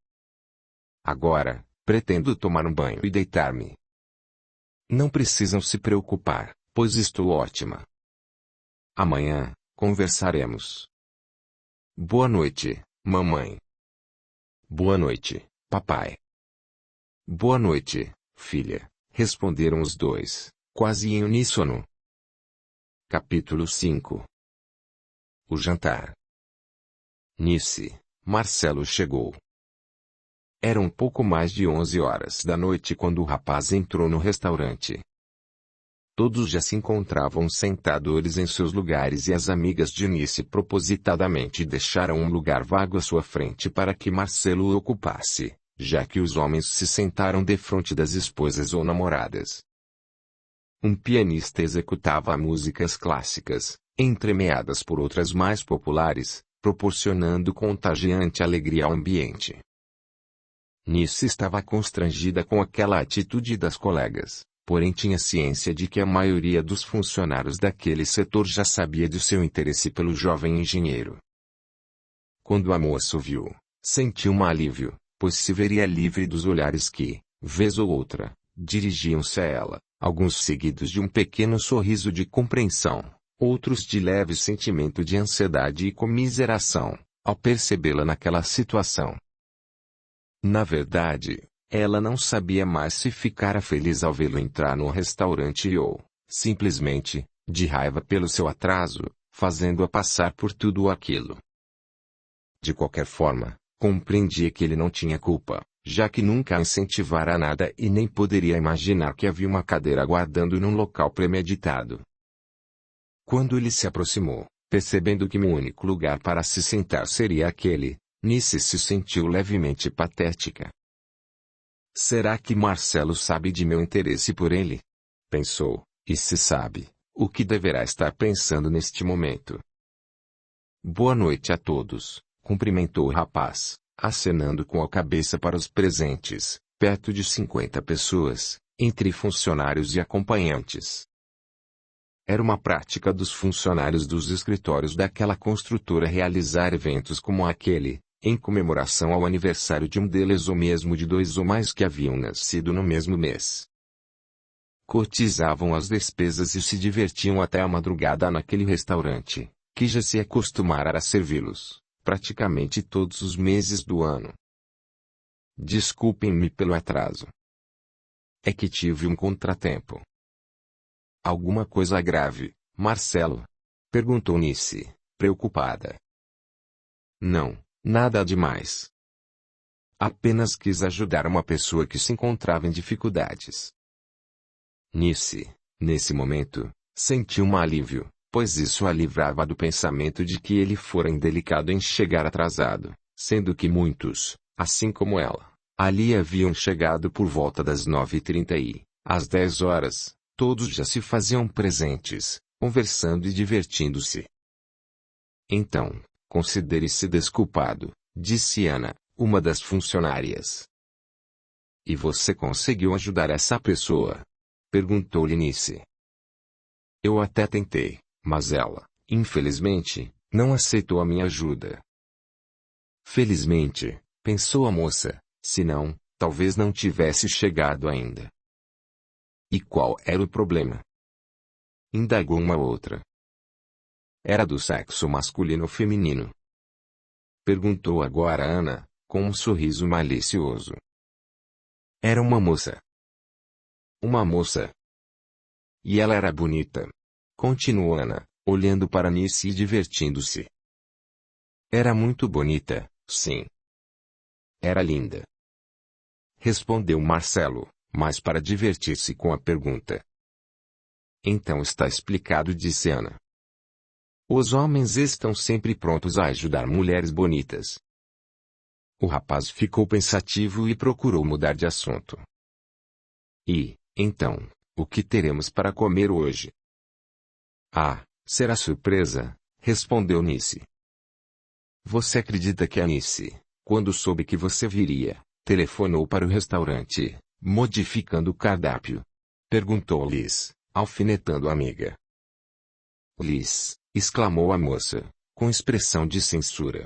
Agora, pretendo tomar um banho e deitar-me. Não precisam se preocupar, pois estou ótima. Amanhã, conversaremos. Boa noite, mamãe. Boa noite, papai. Boa noite, filha, responderam os dois, quase em uníssono. Capítulo 5. O jantar. Nice, Marcelo chegou. Era um pouco mais de 11 horas da noite quando o rapaz entrou no restaurante. Todos já se encontravam sentadores em seus lugares e as amigas de Nice propositadamente deixaram um lugar vago à sua frente para que Marcelo o ocupasse, já que os homens se sentaram defronte das esposas ou namoradas. Um pianista executava músicas clássicas, entremeadas por outras mais populares, proporcionando contagiante alegria ao ambiente. Nice estava constrangida com aquela atitude das colegas, porém tinha ciência de que a maioria dos funcionários daquele setor já sabia do seu interesse pelo jovem engenheiro. Quando a moça o viu, sentiu um alívio, pois se veria livre dos olhares que, vez ou outra, dirigiam-se a ela, alguns seguidos de um pequeno sorriso de compreensão, outros de leve sentimento de ansiedade e comiseração, ao percebê-la naquela situação, Na verdade, ela não sabia mais se ficara feliz ao vê-lo entrar no restaurante ou, simplesmente, de raiva pelo seu atraso, fazendo-a passar por tudo aquilo. De qualquer forma, compreendia que ele não tinha culpa, já que nunca a incentivara a nada e nem poderia imaginar que havia uma cadeira aguardando num local premeditado. Quando ele se aproximou, percebendo que o único lugar para se sentar seria aquele, Nice se sentiu levemente patética. Será que Marcelo sabe de meu interesse por ele? Pensou, e se sabe, o que deverá estar pensando neste momento? Boa noite a todos, cumprimentou o rapaz, acenando com a cabeça para os presentes, perto de 50 pessoas, entre funcionários e acompanhantes. Era uma prática dos funcionários dos escritórios daquela construtora realizar eventos como aquele, em comemoração ao aniversário de um deles ou mesmo de dois ou mais que haviam nascido no mesmo mês. Cotizavam as despesas e se divertiam até a madrugada naquele restaurante, que já se acostumara a servi-los, praticamente todos os meses do ano. Desculpem-me pelo atraso. É que tive um contratempo. Alguma coisa grave, Marcelo? Perguntou Nice, preocupada. Não, nada demais. Apenas quis ajudar uma pessoa que se encontrava em dificuldades. Nice, nesse momento, sentiu um alívio, pois isso a livrava do pensamento de que ele fora indelicado em chegar atrasado, sendo que muitos, assim como ela, ali haviam chegado por volta das 9h30 e, às 10 horas, todos já se faziam presentes, conversando e divertindo-se. Então, considere-se desculpado, disse Ana, uma das funcionárias. E você conseguiu ajudar essa pessoa? Perguntou-lhe Nice. Eu até tentei, mas ela, infelizmente, não aceitou a minha ajuda. Felizmente, pensou a moça, senão, talvez não tivesse chegado ainda. E qual era o problema? Indagou uma outra. Era do sexo masculino ou feminino? Perguntou agora Ana, com um sorriso malicioso. Era uma moça. Uma moça. E ela era bonita. Continuou Ana, olhando para Nice e divertindo-se. Era muito bonita, sim. Era linda. Respondeu Marcelo, mas para divertir-se com a pergunta. Então está explicado, disse Ana. Os homens estão sempre prontos a ajudar mulheres bonitas. O rapaz ficou pensativo e procurou mudar de assunto. E, então, o que teremos para comer hoje? Ah, será surpresa, respondeu Nice. Você acredita que a Nice, quando soube que você viria, telefonou para o restaurante, modificando o cardápio? Perguntou Liz, alfinetando a amiga. Liz, exclamou a moça, com expressão de censura.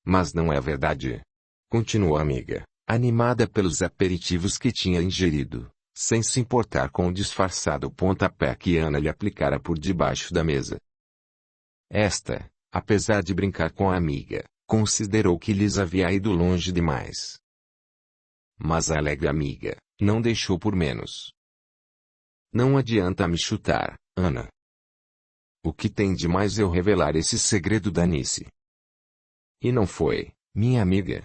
Mas não é verdade. Continuou a amiga, animada pelos aperitivos que tinha ingerido, sem se importar com o disfarçado pontapé que Ana lhe aplicara por debaixo da mesa. Esta, apesar de brincar com a amiga, considerou que lhes havia ido longe demais. Mas a alegre amiga, não deixou por menos. Não adianta me chutar, Ana. O que tem de mais eu revelar esse segredo da Nice? E não foi, minha amiga?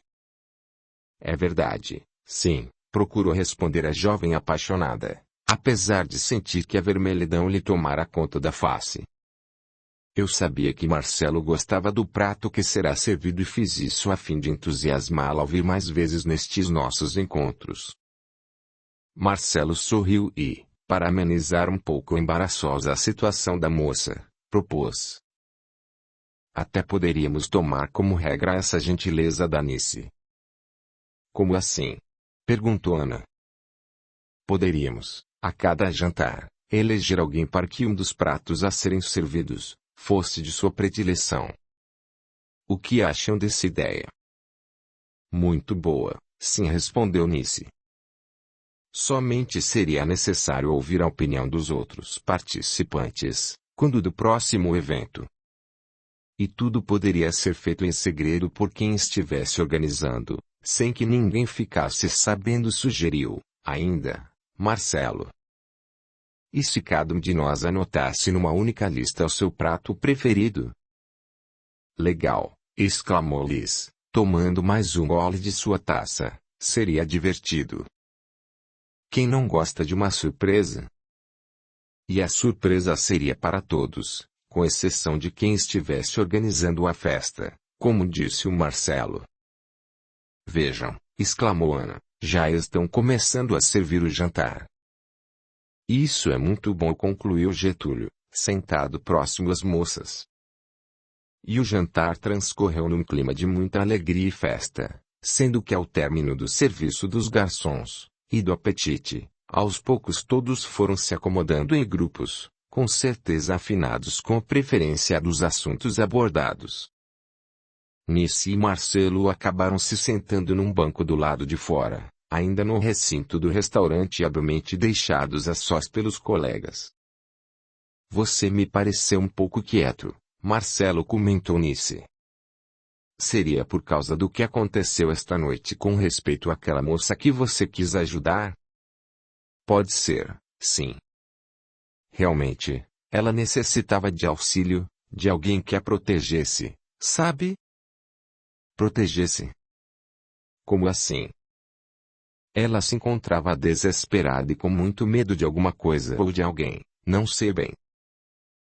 É verdade, sim, procurou responder a jovem apaixonada, apesar de sentir que a vermelhidão lhe tomara conta da face. Eu sabia que Marcelo gostava do prato que será servido e fiz isso a fim de entusiasmá-lo ao vir mais vezes nestes nossos encontros. Marcelo sorriu e, para amenizar um pouco embaraçosa a situação da moça, propôs. Até poderíamos tomar como regra essa gentileza da Nice. Como assim? Perguntou Ana. Poderíamos, a cada jantar, eleger alguém para que um dos pratos a serem servidos fosse de sua predileção. O que acham dessa ideia? Muito boa, sim, respondeu Nice. Somente seria necessário ouvir a opinião dos outros participantes, quando do próximo evento. E tudo poderia ser feito em segredo por quem estivesse organizando, sem que ninguém ficasse sabendo, sugeriu, ainda, Marcelo. E se cada um de nós anotasse numa única lista o seu prato preferido? Legal, exclamou Liz, tomando mais um gole de sua taça. Seria divertido. Quem não gosta de uma surpresa? E a surpresa seria para todos, com exceção de quem estivesse organizando a festa, como disse o Marcelo. Vejam, exclamou Ana, já estão começando a servir o jantar. Isso é muito bom, concluiu Getúlio, sentado próximo às moças. E o jantar transcorreu num clima de muita alegria e festa, sendo que ao término do serviço dos garçons, e do apetite, aos poucos todos foram se acomodando em grupos, com certeza afinados com a preferência dos assuntos abordados. Nice e Marcelo acabaram se sentando num banco do lado de fora, ainda no recinto do restaurante, habilmente deixados a sós pelos colegas. Você me pareceu um pouco quieto, Marcelo comentou Nice. Seria por causa do que aconteceu esta noite com respeito àquela moça que você quis ajudar? Pode ser, sim. Realmente, ela necessitava de auxílio, de alguém que a protegesse, sabe? Protegesse? Como assim? Ela se encontrava desesperada e com muito medo de alguma coisa ou de alguém, não sei bem.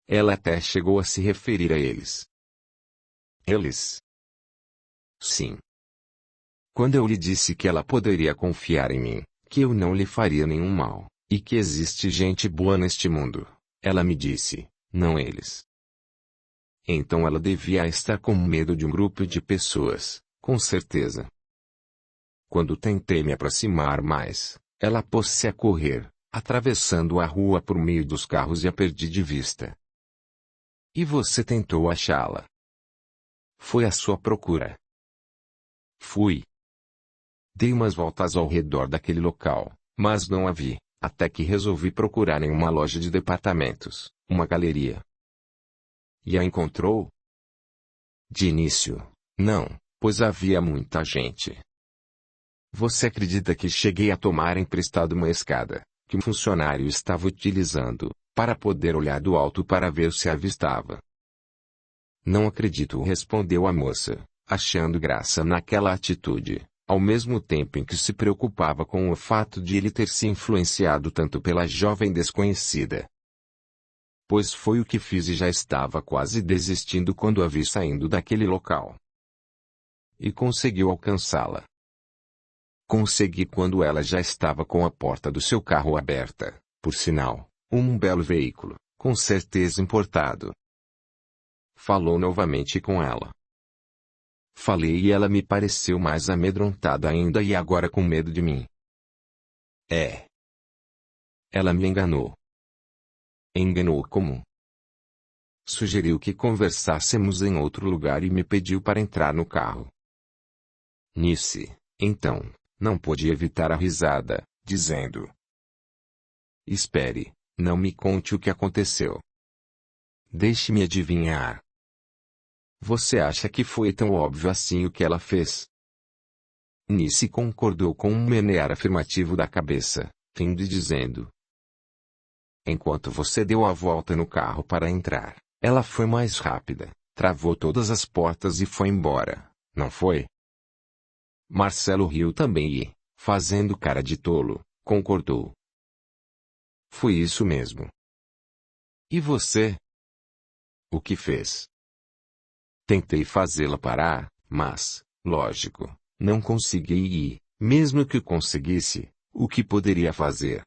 Ela até chegou a se referir a eles. Eles? Sim. Quando eu lhe disse que ela poderia confiar em mim, que eu não lhe faria nenhum mal, e que existe gente boa neste mundo, ela me disse, não eles. Então ela devia estar com medo de um grupo de pessoas, com certeza. Quando tentei me aproximar mais, ela pôs-se a correr, atravessando a rua por meio dos carros, e a perdi de vista. E você tentou achá-la? Foi à sua procura? Fui. Dei umas voltas ao redor daquele local, mas não a vi, até que resolvi procurar em uma loja de departamentos, uma galeria. E a encontrou? De início, não, pois havia muita gente. Você acredita que cheguei a tomar emprestado uma escada, que um funcionário estava utilizando, para poder olhar do alto para ver se a avistava? Não acredito, respondeu a moça, achando graça naquela atitude, ao mesmo tempo em que se preocupava com o fato de ele ter se influenciado tanto pela jovem desconhecida. Pois foi o que fiz e já estava quase desistindo quando a vi saindo daquele local. E conseguiu alcançá-la. Consegui quando ela já estava com a porta do seu carro aberta, por sinal, um belo veículo, com certeza importado. Falou novamente com ela. Falei e ela me pareceu mais amedrontada ainda e agora com medo de mim. É. Ela me enganou. Enganou como? Sugeriu que conversássemos em outro lugar e me pediu para entrar no carro. Nice, então, não pude evitar a risada, dizendo: Espere, não me conte o que aconteceu. Deixe-me adivinhar. Você acha que foi tão óbvio assim o que ela fez? Nice concordou com um menear afirmativo da cabeça, rindo e dizendo: Enquanto você deu a volta no carro para entrar, ela foi mais rápida, travou todas as portas e foi embora, não foi? Marcelo riu também e, fazendo cara de tolo, concordou. Foi isso mesmo. E você? O que fez? Tentei fazê-la parar, mas, lógico, não consegui e, mesmo que conseguisse, o que poderia fazer?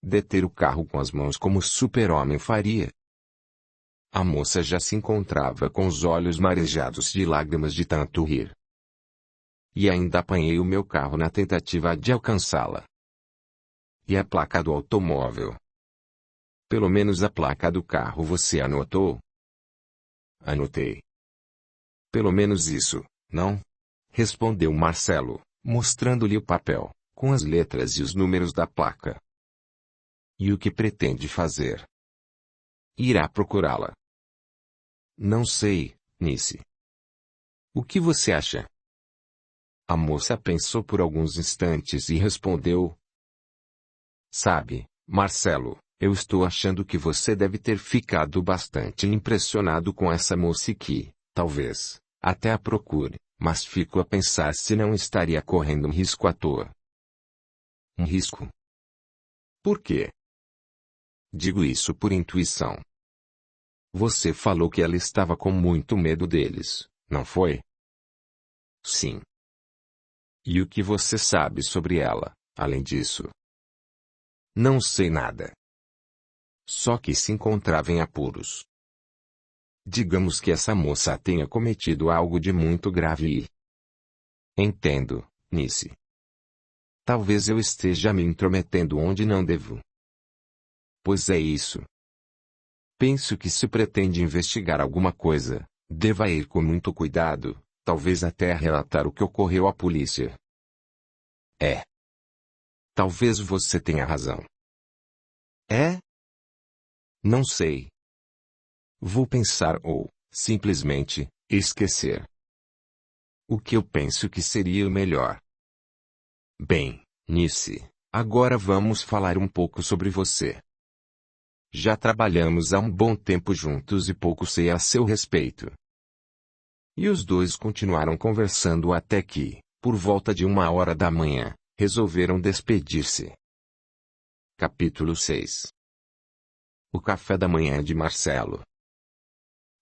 Deter o carro com as mãos como o super-homem faria. A moça já se encontrava com os olhos marejados de lágrimas de tanto rir. E ainda apanhei o meu carro na tentativa de alcançá-la. E a placa do automóvel? Pelo menos a placa do carro você anotou? Anotei. Pelo menos isso, não? Respondeu Marcelo, mostrando-lhe o papel, com as letras e os números da placa. E o que pretende fazer? Irá procurá-la? Não sei, Nice. O que você acha? A moça pensou por alguns instantes e respondeu: Sabe, Marcelo, eu estou achando que você deve ter ficado bastante impressionado com essa moça e que, talvez, até a procure, mas fico a pensar se não estaria correndo um risco à toa. Um risco? Por quê? Digo isso por intuição. Você falou que ela estava com muito medo deles, não foi? Sim. E o que você sabe sobre ela, além disso? Não sei nada. Só que se encontrava em apuros. Digamos que essa moça tenha cometido algo de muito grave e... Entendo, Nice. Talvez eu esteja me intrometendo onde não devo. Pois é isso. Penso que se pretende investigar alguma coisa, deva ir com muito cuidado, talvez até relatar o que ocorreu à polícia. É. Talvez você tenha razão. É? Não sei. Vou pensar ou, simplesmente, esquecer. O que eu penso que seria o melhor. Bem, Nice, agora vamos falar um pouco sobre você. Já trabalhamos há um bom tempo juntos e pouco sei a seu respeito. E os dois continuaram conversando até que, por volta de 1h da manhã, resolveram despedir-se. Capítulo 6. O café da manhã de Marcelo.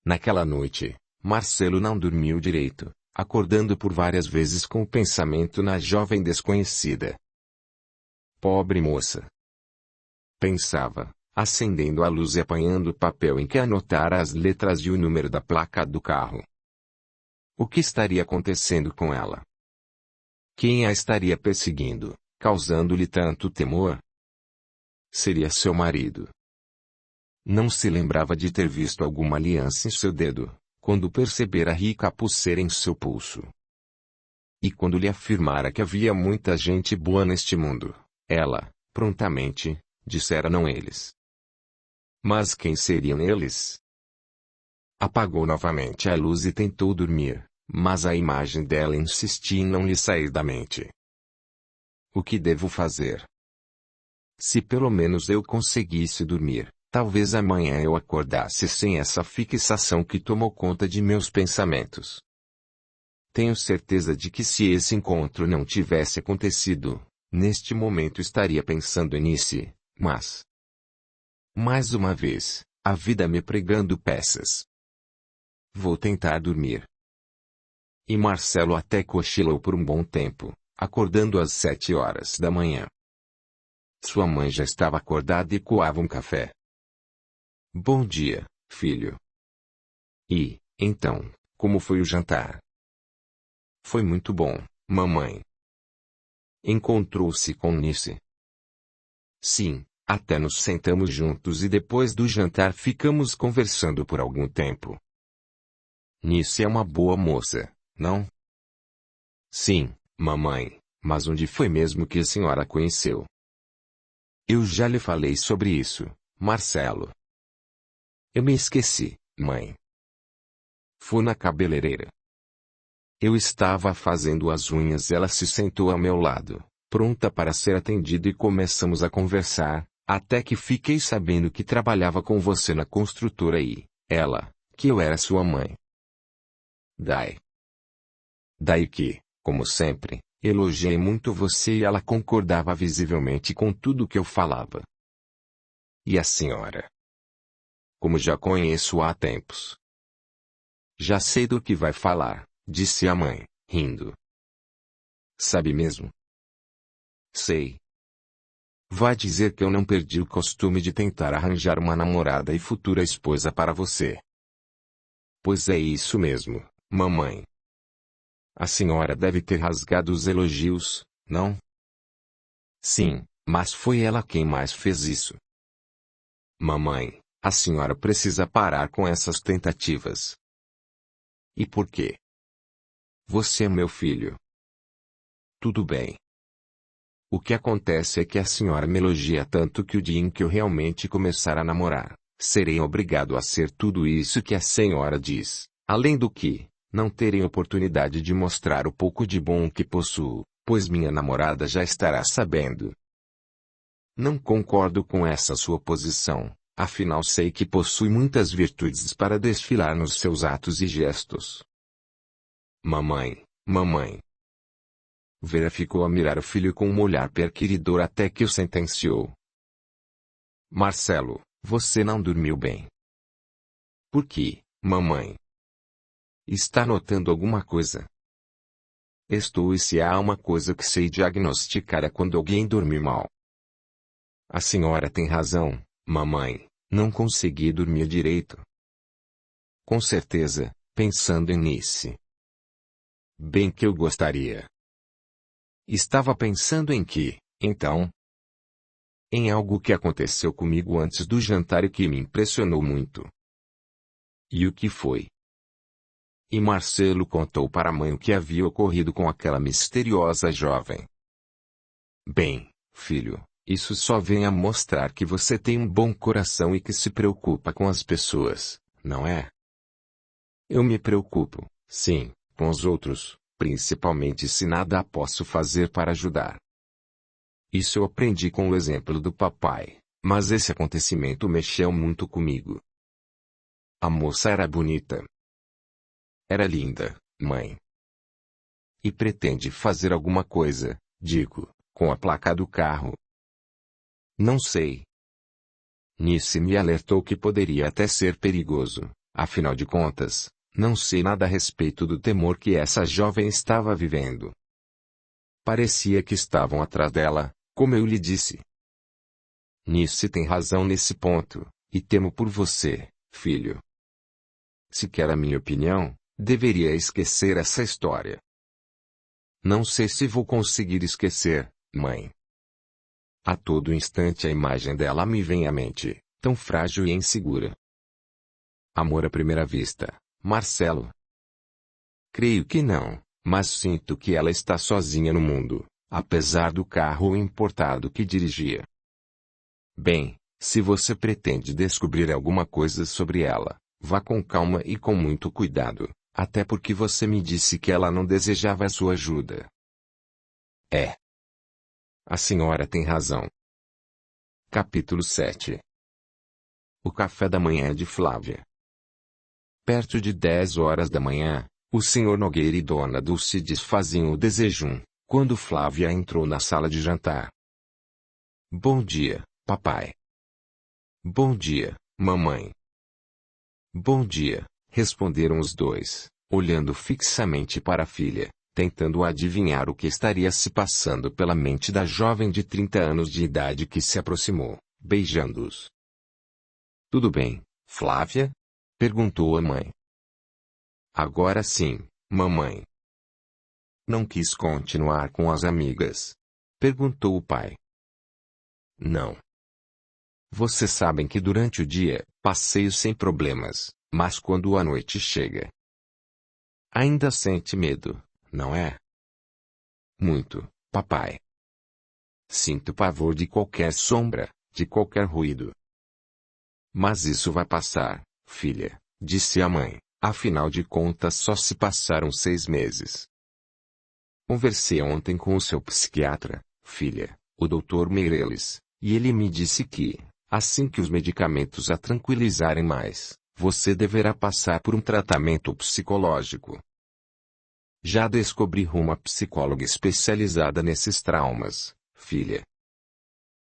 Naquela noite, Marcelo não dormiu direito, acordando por várias vezes com o pensamento na jovem desconhecida. Pobre moça! Pensava, acendendo a luz e apanhando o papel em que anotara as letras e o número da placa do carro. O que estaria acontecendo com ela? Quem a estaria perseguindo, causando-lhe tanto temor? Seria seu marido. Não se lembrava de ter visto alguma aliança em seu dedo, quando percebera a rica pulseira em seu pulso. E quando lhe afirmara que havia muita gente boa neste mundo, ela, prontamente, dissera não eles. Mas quem seriam eles? Apagou novamente a luz e tentou dormir, mas a imagem dela insistia em não lhe sair da mente. O que devo fazer? Se pelo menos eu conseguisse dormir, talvez amanhã eu acordasse sem essa fixação que tomou conta de meus pensamentos. Tenho certeza de que se esse encontro não tivesse acontecido, neste momento estaria pensando nisso, mas... Mais uma vez, a vida me pregando peças. Vou tentar dormir. E Marcelo até cochilou por um bom tempo, acordando às 7h da manhã. Sua mãe já estava acordada e coava um café. Bom dia, filho. E, então, como foi o jantar? Foi muito bom, mamãe. Encontrou-se com Nice? Sim, até nos sentamos juntos e depois do jantar ficamos conversando por algum tempo. Nice é uma boa moça, não? Sim, mamãe, mas onde foi mesmo que a senhora conheceu? Eu já lhe falei sobre isso, Marcelo. Eu me esqueci, mãe. Fui na cabeleireira. Eu estava fazendo as unhas e ela se sentou ao meu lado, pronta para ser atendida e começamos a conversar, até que fiquei sabendo que trabalhava com você na construtora e, ela, que eu era sua mãe. Daí que, como sempre, elogiei muito você e ela concordava visivelmente com tudo que eu falava. E a senhora? Como já conheço há tempos. Já sei do que vai falar, disse a mãe, rindo. Sabe mesmo? Sei. Vai dizer que eu não perdi o costume de tentar arranjar uma namorada e futura esposa para você. Pois é isso mesmo, mamãe. A senhora deve ter rasgado os elogios, não? Sim, mas foi ela quem mais fez isso. Mamãe, a senhora precisa parar com essas tentativas. E por quê? Você é meu filho. Tudo bem. O que acontece é que a senhora me elogia tanto que o dia em que eu realmente começar a namorar, serei obrigado a ser tudo isso que a senhora diz. Além do que, Não terei oportunidade de mostrar o pouco de bom que possuo, pois minha namorada já estará sabendo. Não concordo com essa sua posição, afinal sei que possui muitas virtudes para desfilar nos seus atos e gestos. Mamãe, mamãe. Vera ficou a mirar o filho com um olhar perquiridor até que o sentenciou. Marcelo, você não dormiu bem. Por quê, mamãe? Está notando alguma coisa? Estou, e se há uma coisa que sei diagnosticar é quando alguém dorme mal. A senhora tem razão, mamãe, não consegui dormir direito. Com certeza, pensando em Nice. Bem que eu gostaria. Estava pensando em que, então? Em algo que aconteceu comigo antes do jantar e que me impressionou muito. E o que foi? E Marcelo contou para a mãe o que havia ocorrido com aquela misteriosa jovem. Bem, filho, isso só vem a mostrar que você tem um bom coração e que se preocupa com as pessoas, não é? Eu me preocupo, sim, com os outros, principalmente se nada posso fazer para ajudar. Isso eu aprendi com o exemplo do papai, mas esse acontecimento mexeu muito comigo. A moça era bonita. Era linda, mãe. E pretende fazer alguma coisa, digo, com a placa do carro. Não sei. Nice me alertou que poderia até ser perigoso, afinal de contas, não sei nada a respeito do temor que essa jovem estava vivendo. Parecia que estavam atrás dela, como eu lhe disse. Nice tem razão nesse ponto, e temo por você, filho. Se quer a minha opinião, deveria esquecer essa história. Não sei se vou conseguir esquecer, mãe. A todo instante a imagem dela me vem à mente, tão frágil e insegura. Amor à primeira vista, Marcelo? Creio que não, mas sinto que ela está sozinha no mundo, apesar do carro importado que dirigia. Bem, se você pretende descobrir alguma coisa sobre ela, vá com calma e com muito cuidado, até porque você me disse que ela não desejava a sua ajuda. É. A senhora tem razão. Capítulo 7. O café da manhã de Flávia. Perto de 10 horas da manhã, o Sr. Nogueira e Dona Dulce desfaziam o desejum, quando Flávia entrou na sala de jantar. Bom dia, papai. Bom dia, mamãe. Bom dia, responderam os dois, olhando fixamente para a filha, tentando adivinhar o que estaria se passando pela mente da jovem de 30 anos de idade que se aproximou, beijando-os. Tudo bem, Flávia? Perguntou a mãe. Agora sim, mamãe. Não quis continuar com as amigas? Perguntou o pai. Não. Vocês sabem que durante o dia, passeio sem problemas, mas quando a noite chega. Ainda sente medo, não é? Muito, papai. Sinto pavor de qualquer sombra, de qualquer ruído. Mas isso vai passar, filha, disse a mãe, afinal de contas só se passaram 6 meses. Conversei ontem com o seu psiquiatra, filha, o Dr. Meireles, e ele me disse que, assim que os medicamentos a tranquilizarem mais, você deverá passar por um tratamento psicológico. Já descobri uma psicóloga especializada nesses traumas, filha.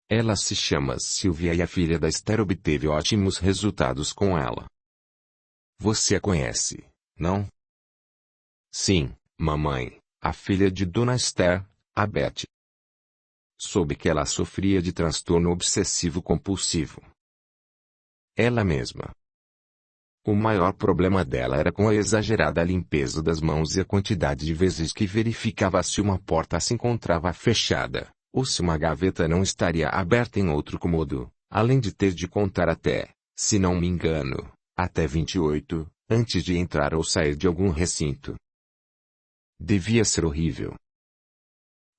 Ela se chama Silvia e a filha da Esther obteve ótimos resultados com ela. Você a conhece, não? Sim, mamãe, a filha de Dona Esther, a Beth. Soube que ela sofria de transtorno obsessivo-compulsivo. Ela mesma. O maior problema dela era com a exagerada limpeza das mãos e a quantidade de vezes que verificava se uma porta se encontrava fechada, ou se uma gaveta não estaria aberta em outro cômodo, além de ter de contar até, se não me engano, até 28, antes de entrar ou sair de algum recinto. Devia ser horrível.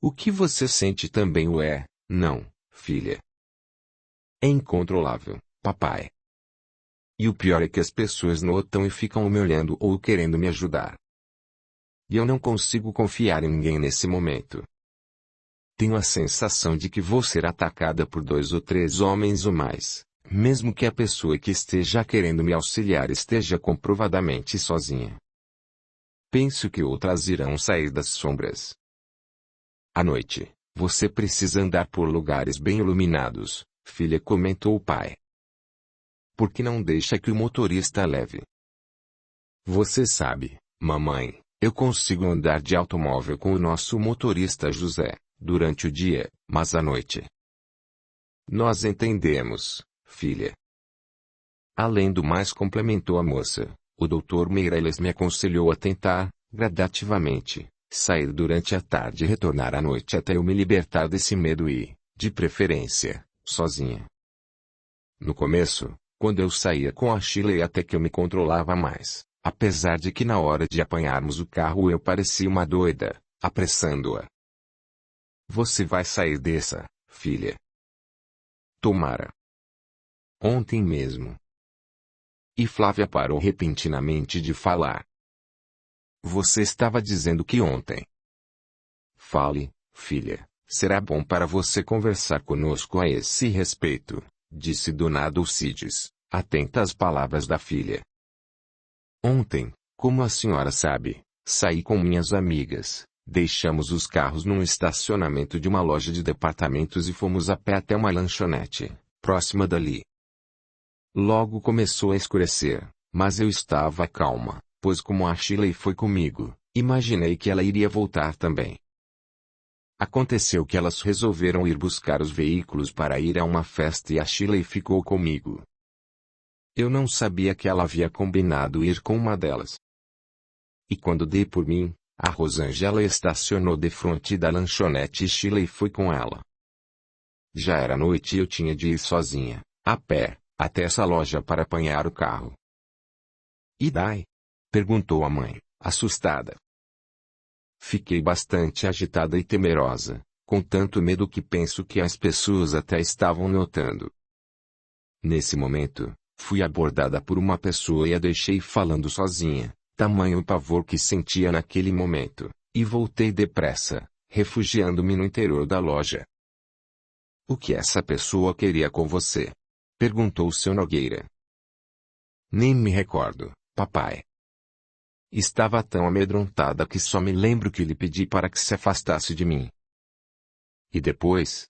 O que você sente também o é, não, filha? É incontrolável, papai. E o pior é que as pessoas notam e ficam me olhando ou querendo me ajudar. e eu não consigo confiar em ninguém nesse momento. Tenho a sensação de que vou ser atacada por 2 ou 3 homens ou mais, mesmo que a pessoa que esteja querendo me auxiliar esteja comprovadamente sozinha. Penso que outras irão sair das sombras. À noite, você precisa andar por lugares bem iluminados, filha, comentou o pai. Por que não deixa que o motorista leve? Você sabe, mamãe, eu consigo andar de automóvel com o nosso motorista José, durante o dia, mas à noite. Nós entendemos, filha. Além do mais, complementou a moça, o Dr. Meirelles me aconselhou a tentar, gradativamente, sair durante a tarde e retornar à noite até eu me libertar desse medo e, de preferência, sozinha. No começo, quando eu saía com a Shirley até que eu me controlava mais, apesar de que na hora de apanharmos o carro eu parecia uma doida, apressando-a. Você vai sair dessa, filha. Tomara. Ontem mesmo. E Flávia parou repentinamente de falar. Você estava dizendo que ontem. Fale, filha, será bom para você conversar conosco a esse respeito, disse Dona Dulcides, atenta às palavras da filha. Ontem, como a senhora sabe, saí com minhas amigas, deixamos os carros num estacionamento de uma loja de departamentos e fomos a pé até uma lanchonete, próxima dali. Logo começou a escurecer, mas eu estava calma, pois como a Shirley foi comigo, imaginei que ela iria voltar também. Aconteceu que elas resolveram ir buscar os veículos para ir a uma festa e a Shirley ficou comigo. Eu não sabia que ela havia combinado ir com uma delas. E quando dei por mim, a Rosângela estacionou defronte da lanchonete e Shirley foi com ela. Já era noite e eu tinha de ir sozinha, a pé, até essa loja para apanhar o carro. E daí? Perguntou a mãe, assustada. Fiquei bastante agitada e temerosa, com tanto medo que penso que as pessoas até estavam notando. Nesse momento, fui abordada por uma pessoa e a deixei falando sozinha, tamanho o pavor que sentia naquele momento, e voltei depressa, refugiando-me no interior da loja. O que essa pessoa queria com você? Perguntou o seu Nogueira. Nem me recordo, papai. Estava tão amedrontada que só me lembro que lhe pedi para que se afastasse de mim. E depois?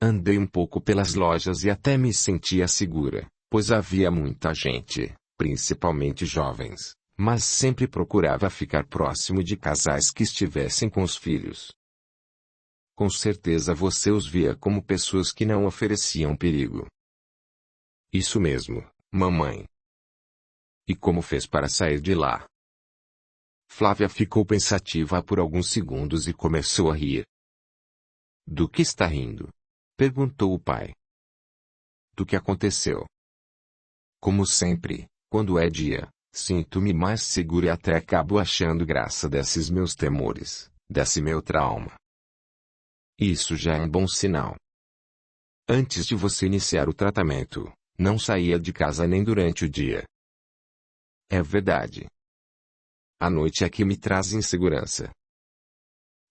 Andei um pouco pelas lojas e até me sentia segura, pois havia muita gente, principalmente jovens, mas sempre procurava ficar próximo de casais que estivessem com os filhos. Com certeza você os via como pessoas que não ofereciam perigo. Isso mesmo, mamãe. E como fez para sair de lá? Flávia ficou pensativa por alguns segundos e começou a rir. Do que está rindo? Perguntou o pai. Do que aconteceu. Como sempre, quando é dia, sinto-me mais seguro e até acabo achando graça desses meus temores, desse meu trauma. Isso já é um bom sinal. Antes de você iniciar o tratamento, não saía de casa nem durante o dia. É verdade. A noite é que me traz insegurança.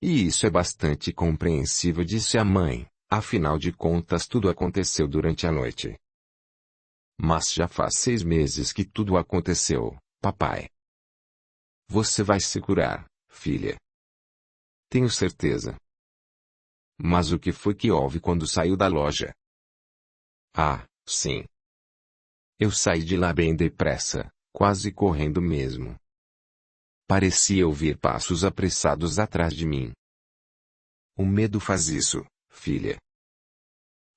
E isso é bastante compreensível, disse a mãe, afinal de contas tudo aconteceu durante a noite. Mas já faz 6 meses que tudo aconteceu, papai. Você vai se curar, filha. Tenho certeza. Mas o que foi que houve quando saiu da loja? Ah, sim. Eu saí de lá bem depressa, quase correndo mesmo. Parecia ouvir passos apressados atrás de mim. O medo faz isso, filha.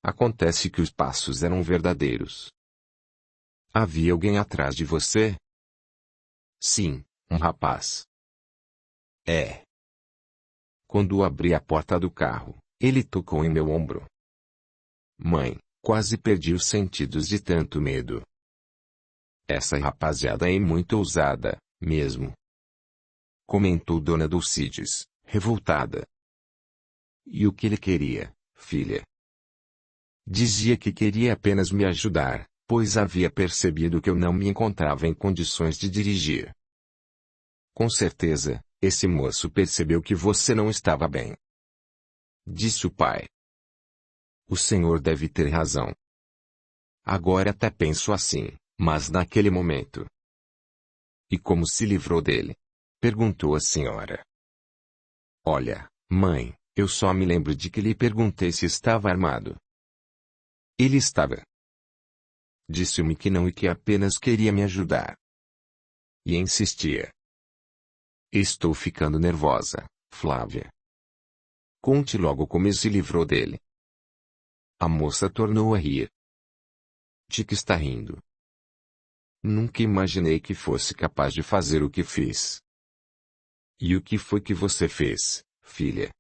Acontece que os passos eram verdadeiros. Havia alguém atrás de você? Sim, um rapaz. É. Quando abri a porta do carro, ele tocou em meu ombro. Mãe, quase perdi os sentidos de tanto medo. Essa rapaziada é muito ousada, mesmo. Comentou Dona Dulcides, revoltada. E o que ele queria, filha? Dizia que queria apenas me ajudar, pois havia percebido que eu não me encontrava em condições de dirigir. Com certeza, Esse moço percebeu que você não estava bem. Disse o pai. O senhor deve ter razão. Agora até penso assim, mas naquele momento. E como se livrou dele? Perguntou a senhora. Olha, mãe, eu só me lembro de que lhe perguntei se estava armado. Ele estava. Disse-me que não e que apenas queria me ajudar. E insistia. Estou ficando nervosa, Flávia. Conte logo como se livrou dele. A moça tornou a rir. De que está rindo? Nunca imaginei que fosse capaz de fazer o que fiz. E o que foi que você fez, filha?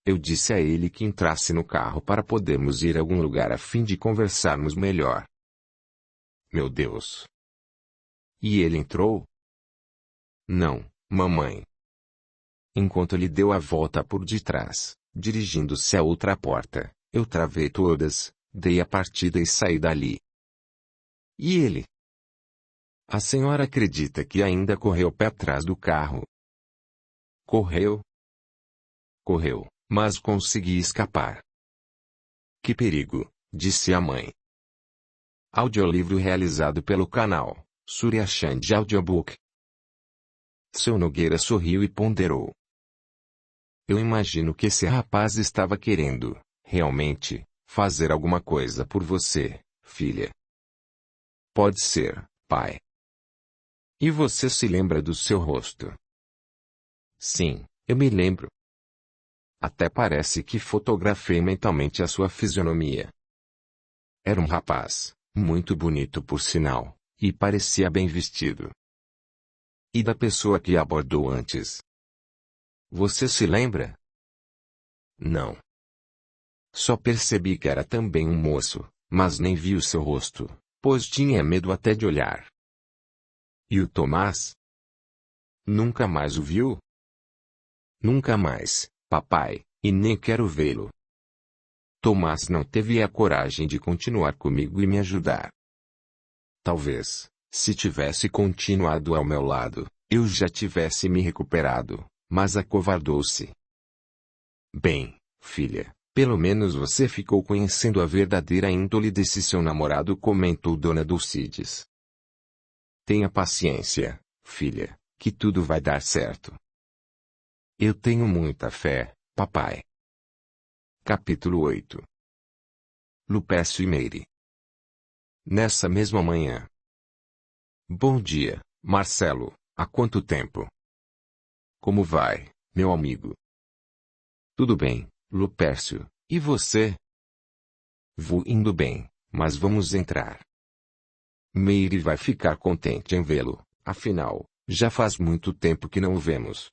Eu disse a ele que entrasse no carro para podermos ir a algum lugar a fim de conversarmos melhor. Meu Deus! E ele entrou? Não, mamãe. Enquanto ele deu a volta por detrás, dirigindo-se à outra porta, eu travei todas, dei a partida e saí dali. E ele? A senhora acredita que ainda correu pé atrás do carro? Correu? Correu, mas consegui escapar. Que perigo, disse a mãe. Audiolivro realizado pelo canal Surya Chand Audiobook. Seu Nogueira sorriu e ponderou. Eu imagino que esse rapaz estava querendo, realmente, fazer alguma coisa por você, filha. Pode ser, pai. E você se lembra do seu rosto? Sim, eu me lembro. Até parece que fotografei mentalmente a sua fisionomia. Era um rapaz, muito bonito por sinal, e parecia bem vestido. E da pessoa que abordou antes? Você se lembra? Não. Só percebi que era também um moço, mas nem vi o seu rosto, pois tinha medo até de olhar. E o Tomás? Nunca mais o viu? Nunca mais, papai, e nem quero vê-lo. Tomás não teve a coragem de continuar comigo e me ajudar. Talvez, se tivesse continuado ao meu lado, eu já tivesse me recuperado, mas acovardou-se. Bem, filha, pelo menos você ficou conhecendo a verdadeira índole desse seu namorado, comentou Dona Dulcides. Tenha paciência, filha, que tudo vai dar certo. Eu tenho muita fé, papai. Capítulo 8. Lupécio e Meire. Nessa mesma manhã. Bom dia, Marcelo, há quanto tempo? Como vai, meu amigo? Tudo bem, Lupécio, e você? Vou indo bem, mas vamos entrar. Meire vai ficar contente em vê-lo, afinal, já faz muito tempo que não o vemos.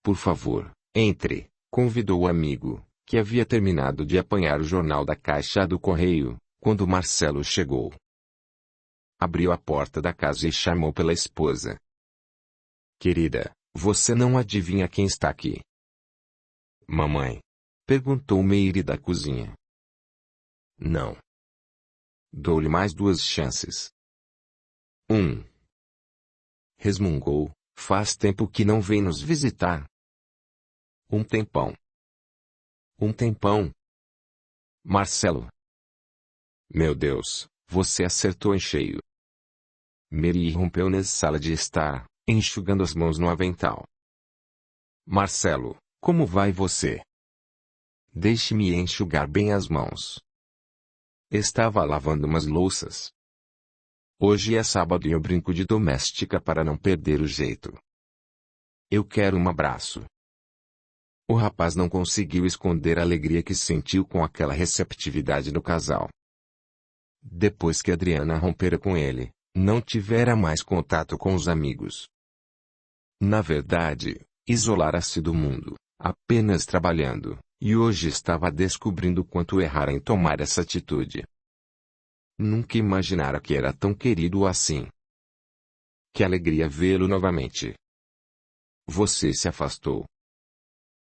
Por favor, entre, convidou o amigo, que havia terminado de apanhar o jornal da caixa do correio, quando Marcelo chegou. Abriu a porta da casa e chamou pela esposa. Querida, você não adivinha quem está aqui? Mamãe? Perguntou Meire da cozinha. Não. Dou-lhe mais 2 chances. 1. Resmungou, faz tempo que não vem nos visitar. Um tempão. Um tempão. Marcelo. Meu Deus, você acertou em cheio. Meire irrompeu na sala de estar, enxugando as mãos no avental. Marcelo, como vai você? Deixe-me enxugar bem as mãos. Estava lavando umas louças. Hoje é sábado e eu brinco de doméstica para não perder o jeito. Eu quero um abraço. O rapaz não conseguiu esconder a alegria que sentiu com aquela receptividade do casal. Depois que Adriana rompera com ele, não tivera mais contato com os amigos. Na verdade, isolara-se do mundo, apenas trabalhando, e hoje estava descobrindo quanto errara em tomar essa atitude. Nunca imaginara que era tão querido assim. Que alegria vê-lo novamente. Você se afastou.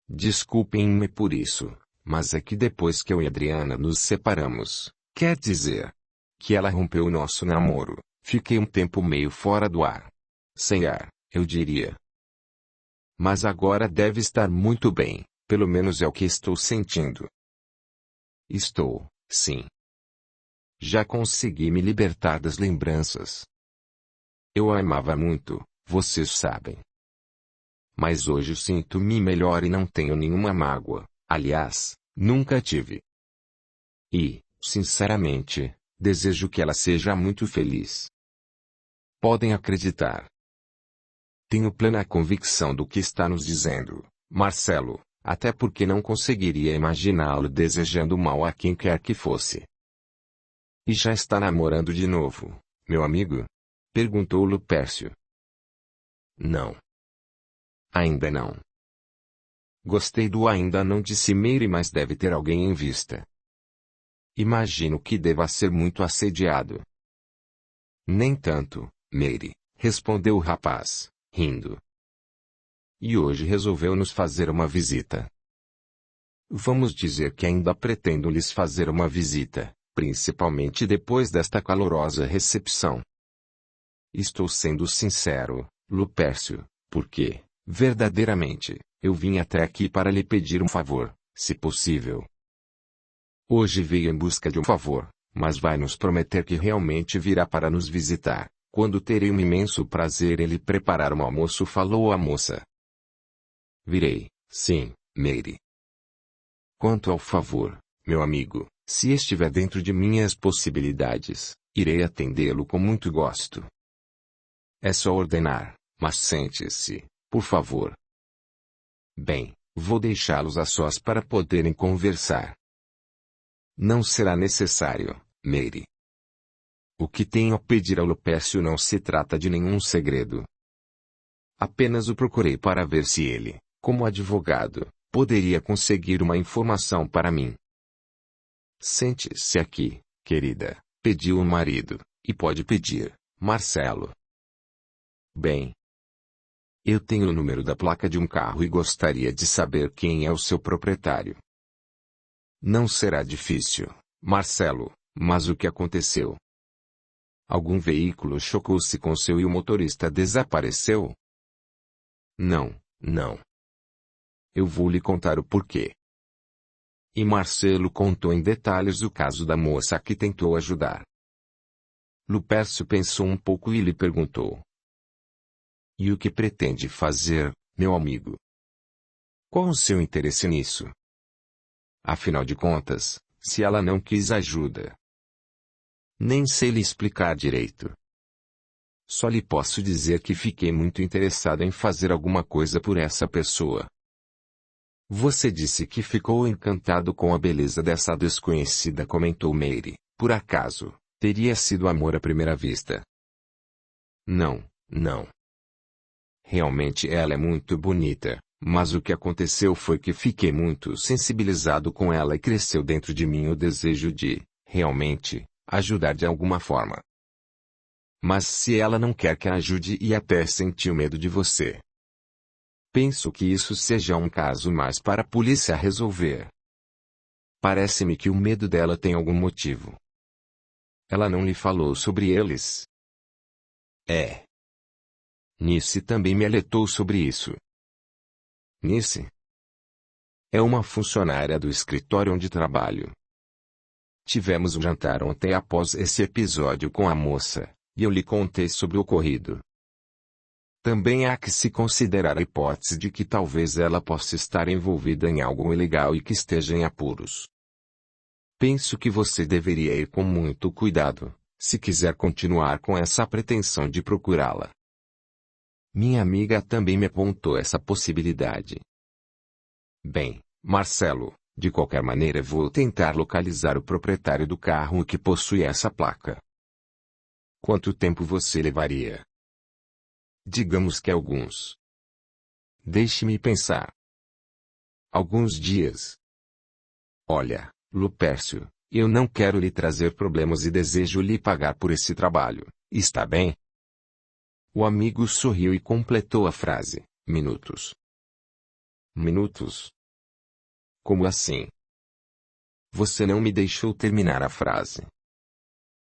Desculpem-me por isso, mas é que depois que eu e Adriana nos separamos, quer dizer, que ela rompeu o nosso namoro, fiquei um tempo meio fora do ar. Sem ar, eu diria. Mas agora deve estar muito bem, pelo menos é o que estou sentindo. Estou, sim. Já consegui me libertar das lembranças. Eu a amava muito, vocês sabem. Mas hoje sinto-me melhor e não tenho nenhuma mágoa, aliás, nunca tive. E, sinceramente, desejo que ela seja muito feliz. Podem acreditar. Tenho plena convicção do que está nos dizendo, Marcelo, até porque não conseguiria imaginá-lo desejando mal a quem quer que fosse. E já está namorando de novo, meu amigo? Perguntou Lupércio. Não. Ainda não. Gostei do ainda não de Cimeire, mas deve ter alguém em vista. Imagino que deva ser muito assediado. Nem tanto, Meire, respondeu o rapaz, rindo. E hoje resolveu nos fazer uma visita. Vamos dizer que ainda pretendo lhes fazer uma visita, principalmente depois desta calorosa recepção. Estou sendo sincero, Lupércio, porque, verdadeiramente, eu vim até aqui para lhe pedir um favor, se possível. Hoje veio em busca de um favor, mas vai nos prometer que realmente virá para nos visitar, quando terei um imenso prazer em lhe preparar um almoço, falou a moça. Virei, sim, Meire. Quanto ao favor, meu amigo, se estiver dentro de minhas possibilidades, irei atendê-lo com muito gosto. É só ordenar, mas sente-se, por favor. Bem, vou deixá-los a sós para poderem conversar. Não será necessário, Meire. O que tenho a pedir ao Lupércio não se trata de nenhum segredo. Apenas o procurei para ver se ele, como advogado, poderia conseguir uma informação para mim. Sente-se aqui, querida, pediu o marido, e pode pedir, Marcelo. Bem. Eu tenho o número da placa de um carro e gostaria de saber quem é o seu proprietário. Não será difícil, Marcelo, mas o que aconteceu? Algum veículo chocou-se com seu e o motorista desapareceu? Não, não. Eu vou lhe contar o porquê. E Marcelo contou em detalhes o caso da moça que tentou ajudar. Lupércio pensou um pouco e lhe perguntou. E o que pretende fazer, meu amigo? Qual o seu interesse nisso? Afinal de contas, se ela não quis ajuda. Nem sei lhe explicar direito. Só lhe posso dizer que fiquei muito interessado em fazer alguma coisa por essa pessoa. Você disse que ficou encantado com a beleza dessa desconhecida, comentou Meire. Por acaso, teria sido amor à primeira vista? Não, não. Realmente ela é muito bonita, mas o que aconteceu foi que fiquei muito sensibilizado com ela e cresceu dentro de mim o desejo de, realmente, ajudar de alguma forma. Mas se ela não quer que a ajude e até sentiu medo de você, penso que isso seja um caso mais para a polícia resolver. Parece-me que o medo dela tem algum motivo. Ela não lhe falou sobre eles? É. Nice também me alertou sobre isso. Nice? É uma funcionária do escritório onde trabalho. Tivemos um jantar ontem após esse episódio com a moça, e eu lhe contei sobre o ocorrido. Também há que se considerar a hipótese de que talvez ela possa estar envolvida em algo ilegal e que esteja em apuros. Penso que você deveria ir com muito cuidado, se quiser continuar com essa pretensão de procurá-la. Minha amiga também me apontou essa possibilidade. Bem, Marcelo, de qualquer maneira vou tentar localizar o proprietário do carro que possui essa placa. Quanto tempo você levaria? Digamos que alguns. Deixe-me pensar. Alguns dias. Olha, Lupércio, eu não quero lhe trazer problemas e desejo lhe pagar por esse trabalho, está bem? O amigo sorriu e completou a frase, minutos. Minutos? Como assim? Você não me deixou terminar a frase.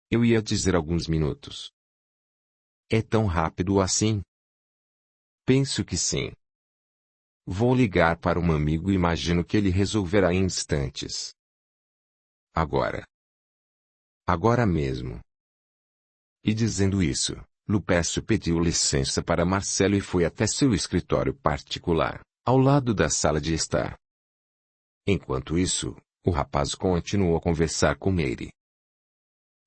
Eu ia dizer alguns minutos. É tão rápido assim? Penso que sim. Vou ligar para um amigo e imagino que ele resolverá em instantes. Agora. Agora mesmo. E dizendo isso, Lupécio pediu licença para Marcelo e foi até seu escritório particular, ao lado da sala de estar. Enquanto isso, o rapaz continuou a conversar com Meire.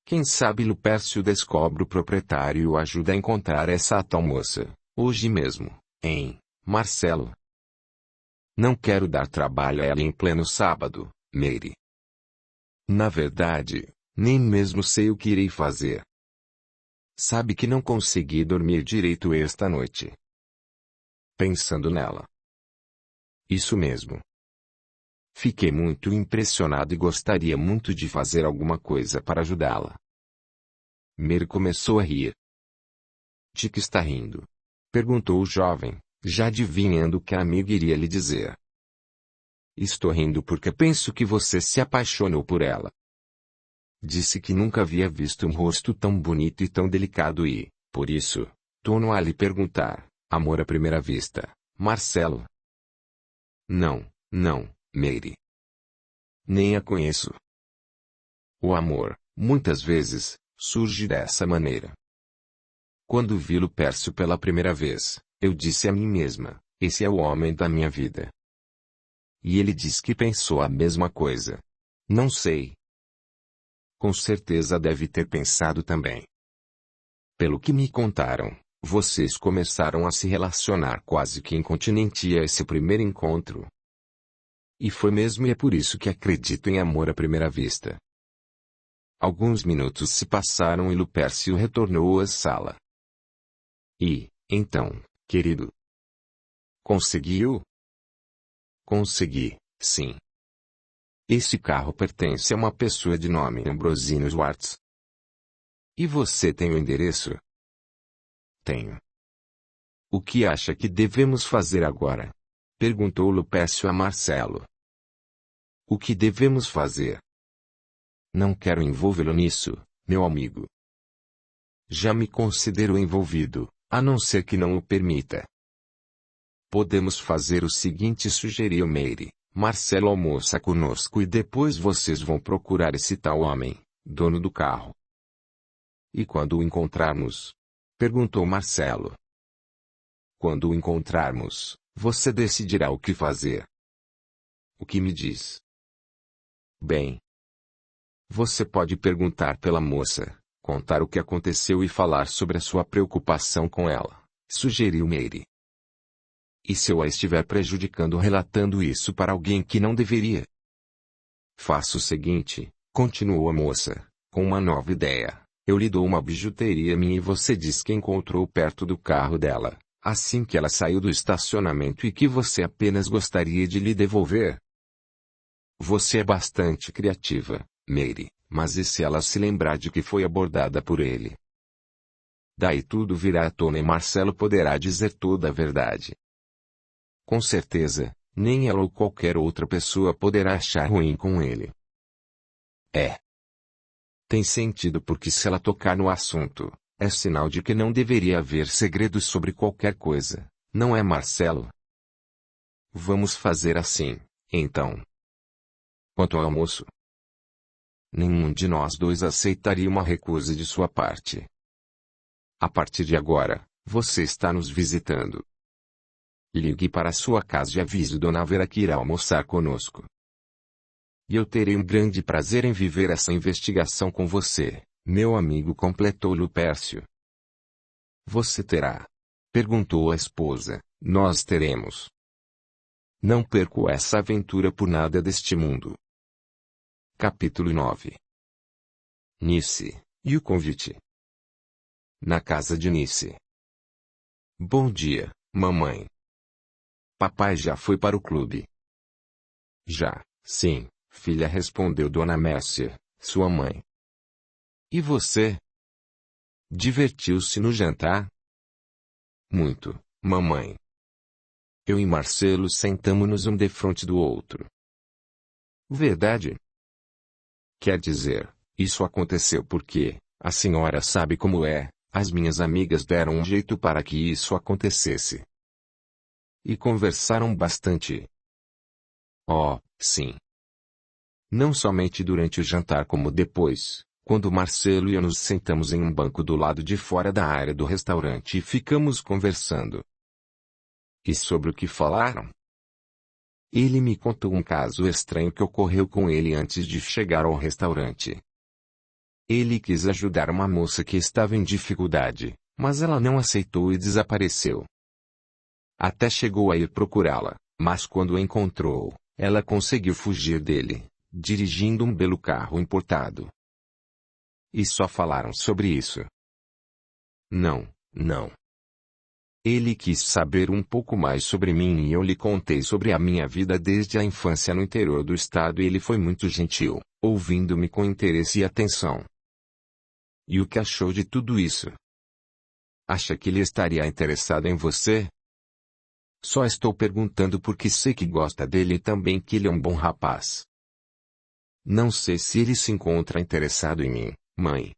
Quem sabe Lupécio descobre o proprietário e o ajuda a encontrar essa tal moça, hoje mesmo, hein, Marcelo? Não quero dar trabalho a ela em pleno sábado, Meire. Na verdade, nem mesmo sei o que irei fazer. Sabe que não consegui dormir direito esta noite. Pensando nela. Isso mesmo. Fiquei muito impressionado e gostaria muito de fazer alguma coisa para ajudá-la. Meire começou a rir. De que está rindo? Perguntou o jovem, já adivinhando o que a amiga iria lhe dizer. Estou rindo porque penso que você se apaixonou por ela. Disse que nunca havia visto um rosto tão bonito e tão delicado e, por isso, torno a lhe perguntar, amor à primeira vista, Marcelo? Não, não, Meire. Nem a conheço. O amor, muitas vezes, surge dessa maneira. Quando vi Lupécio pela primeira vez, eu disse a mim mesma, esse é o homem da minha vida. E ele diz que pensou a mesma coisa. Não sei. Com certeza deve ter pensado também. Pelo que me contaram, vocês começaram a se relacionar quase que incontinenti a esse primeiro encontro. E foi mesmo e é por isso que acredito em amor à primeira vista. Alguns minutos se passaram e Lupécio retornou à sala. E, então, querido? Conseguiu? Consegui, sim. Esse carro pertence a uma pessoa de nome Ambrosino Schwartz. E você tem o endereço? Tenho. O que acha que devemos fazer agora? Perguntou Lupécio a Marcelo. O que devemos fazer? Não quero envolvê-lo nisso, meu amigo. Já me considero envolvido, a não ser que não o permita. Podemos fazer o seguinte, sugeriu Meire. Marcelo almoça conosco e depois vocês vão procurar esse tal homem, dono do carro. E quando o encontrarmos? Perguntou Marcelo. Quando o encontrarmos, você decidirá o que fazer. O que me diz? Bem. Você pode perguntar pela moça, contar o que aconteceu e falar sobre a sua preocupação com ela, sugeriu Meire. E se eu a estiver prejudicando relatando isso para alguém que não deveria? Faça o seguinte, continuou a moça, com uma nova ideia. Eu lhe dou uma bijuteria minha e você diz que encontrou perto do carro dela, assim que ela saiu do estacionamento e que você apenas gostaria de lhe devolver. Você é bastante criativa, Meire, mas e se ela se lembrar de que foi abordada por ele? Daí tudo virá à tona e Marcelo poderá dizer toda a verdade. Com certeza, nem ela ou qualquer outra pessoa poderá achar ruim com ele. É. Tem sentido porque se ela tocar no assunto, é sinal de que não deveria haver segredos sobre qualquer coisa, não é, Marcelo? Vamos fazer assim, então. Quanto ao almoço, nenhum de nós dois aceitaria uma recusa de sua parte. A partir de agora, você está nos visitando. Ligue para sua casa e avise Dona Vera que irá almoçar conosco. E eu terei um grande prazer em viver essa investigação com você, meu amigo, completou Lupécio. Você terá? Perguntou a esposa. Nós teremos. Não perco essa aventura por nada deste mundo. Capítulo 9. Nice, e o convite. Na casa de Nice. Bom dia, mamãe. Papai já foi para o clube? Já, sim, filha, respondeu Dona Mércia, sua mãe. E você? Divertiu-se no jantar? Muito, mamãe. Eu e Marcelo sentamo-nos um defronte do outro. Verdade? Quer dizer, isso aconteceu porque, a senhora sabe como é, as minhas amigas deram um jeito para que isso acontecesse. E conversaram bastante. Oh, sim. Não somente durante o jantar como depois, quando Marcelo e eu nos sentamos em um banco do lado de fora da área do restaurante e ficamos conversando. E sobre o que falaram? Ele me contou um caso estranho que ocorreu com ele antes de chegar ao restaurante. Ele quis ajudar uma moça que estava em dificuldade, mas ela não aceitou e desapareceu. Até chegou a ir procurá-la, mas quando a encontrou, ela conseguiu fugir dele, dirigindo um belo carro importado. E só falaram sobre isso. Não, não. Ele quis saber um pouco mais sobre mim e eu lhe contei sobre a minha vida desde a infância no interior do estado e ele foi muito gentil, ouvindo-me com interesse e atenção. E o que achou de tudo isso? Acha que ele estaria interessado em você? Só estou perguntando porque sei que gosta dele e também que ele é um bom rapaz. Não sei se ele se encontra interessado em mim, mãe.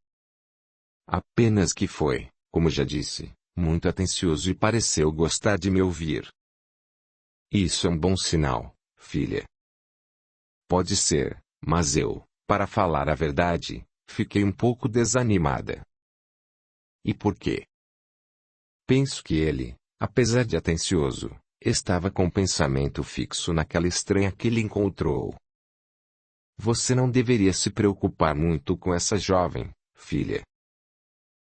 Apenas que foi, como já disse, muito atencioso e pareceu gostar de me ouvir. Isso é um bom sinal, filha. Pode ser, mas eu, para falar a verdade, fiquei um pouco desanimada. E por quê? Penso que ele, apesar de atencioso, estava com o pensamento fixo naquela estranha que ele encontrou. Você não deveria se preocupar muito com essa jovem, filha.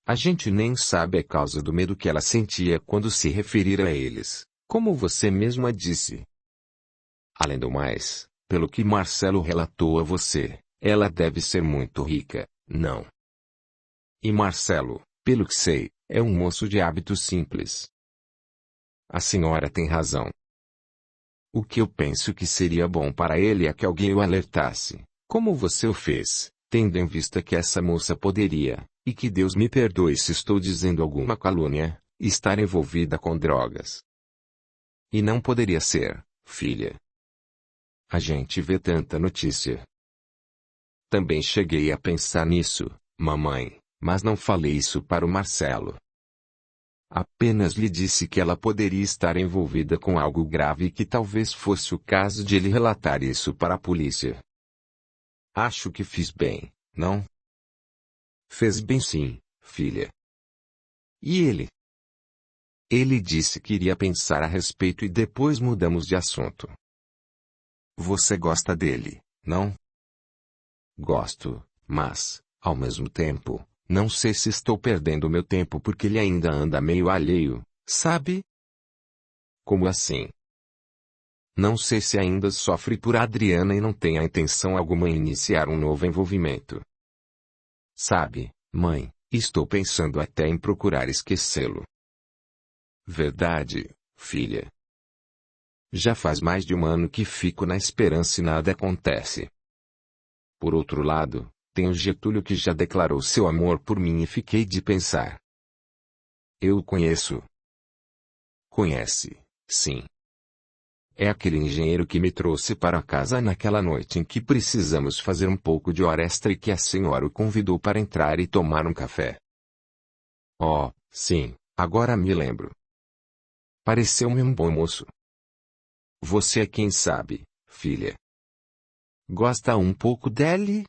A gente nem sabe a causa do medo que ela sentia quando se referir a eles, como você mesma disse. Além do mais, pelo que Marcelo relatou a você, ela deve ser muito rica, não? E Marcelo, pelo que sei, é um moço de hábitos simples. A senhora tem razão. O que eu penso que seria bom para ele é que alguém o alertasse, como você o fez, tendo em vista que essa moça poderia, e que Deus me perdoe se estou dizendo alguma calúnia, estar envolvida com drogas. E não poderia ser, filha. A gente vê tanta notícia. Também cheguei a pensar nisso, mamãe, mas não falei isso para o Marcelo. Apenas lhe disse que ela poderia estar envolvida com algo grave e que talvez fosse o caso de ele relatar isso para a polícia. Acho que fiz bem, não? Fez bem sim, filha. E ele? Ele disse que iria pensar a respeito e depois mudamos de assunto. Você gosta dele, não? Gosto, mas, ao mesmo tempo, não sei se estou perdendo meu tempo porque ele ainda anda meio alheio, sabe? Como assim? Não sei se ainda sofre por Adriana e não tem a intenção alguma em iniciar um novo envolvimento. Sabe, mãe, estou pensando até em procurar esquecê-lo. Verdade, filha. Já faz mais de um ano que fico na esperança e nada acontece. Por outro lado, tem o Getúlio que já declarou seu amor por mim e fiquei de pensar. Eu o conheço. Conhece, sim. É aquele engenheiro que me trouxe para casa naquela noite em que precisamos fazer um pouco de hora extra e que a senhora o convidou para entrar e tomar um café. Oh, sim, agora me lembro. Pareceu-me um bom moço. Você é quem sabe, filha. Gosta um pouco dele?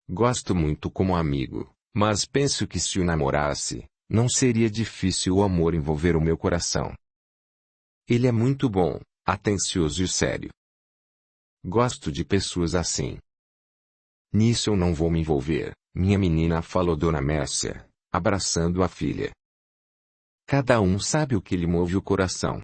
Gosto muito como amigo, mas penso que se o namorasse, não seria difícil o amor envolver o meu coração. Ele é muito bom, atencioso e sério. Gosto de pessoas assim. Nisso eu não vou me envolver, minha menina, falou Dona Mércia, abraçando a filha. Cada um sabe o que lhe move o coração.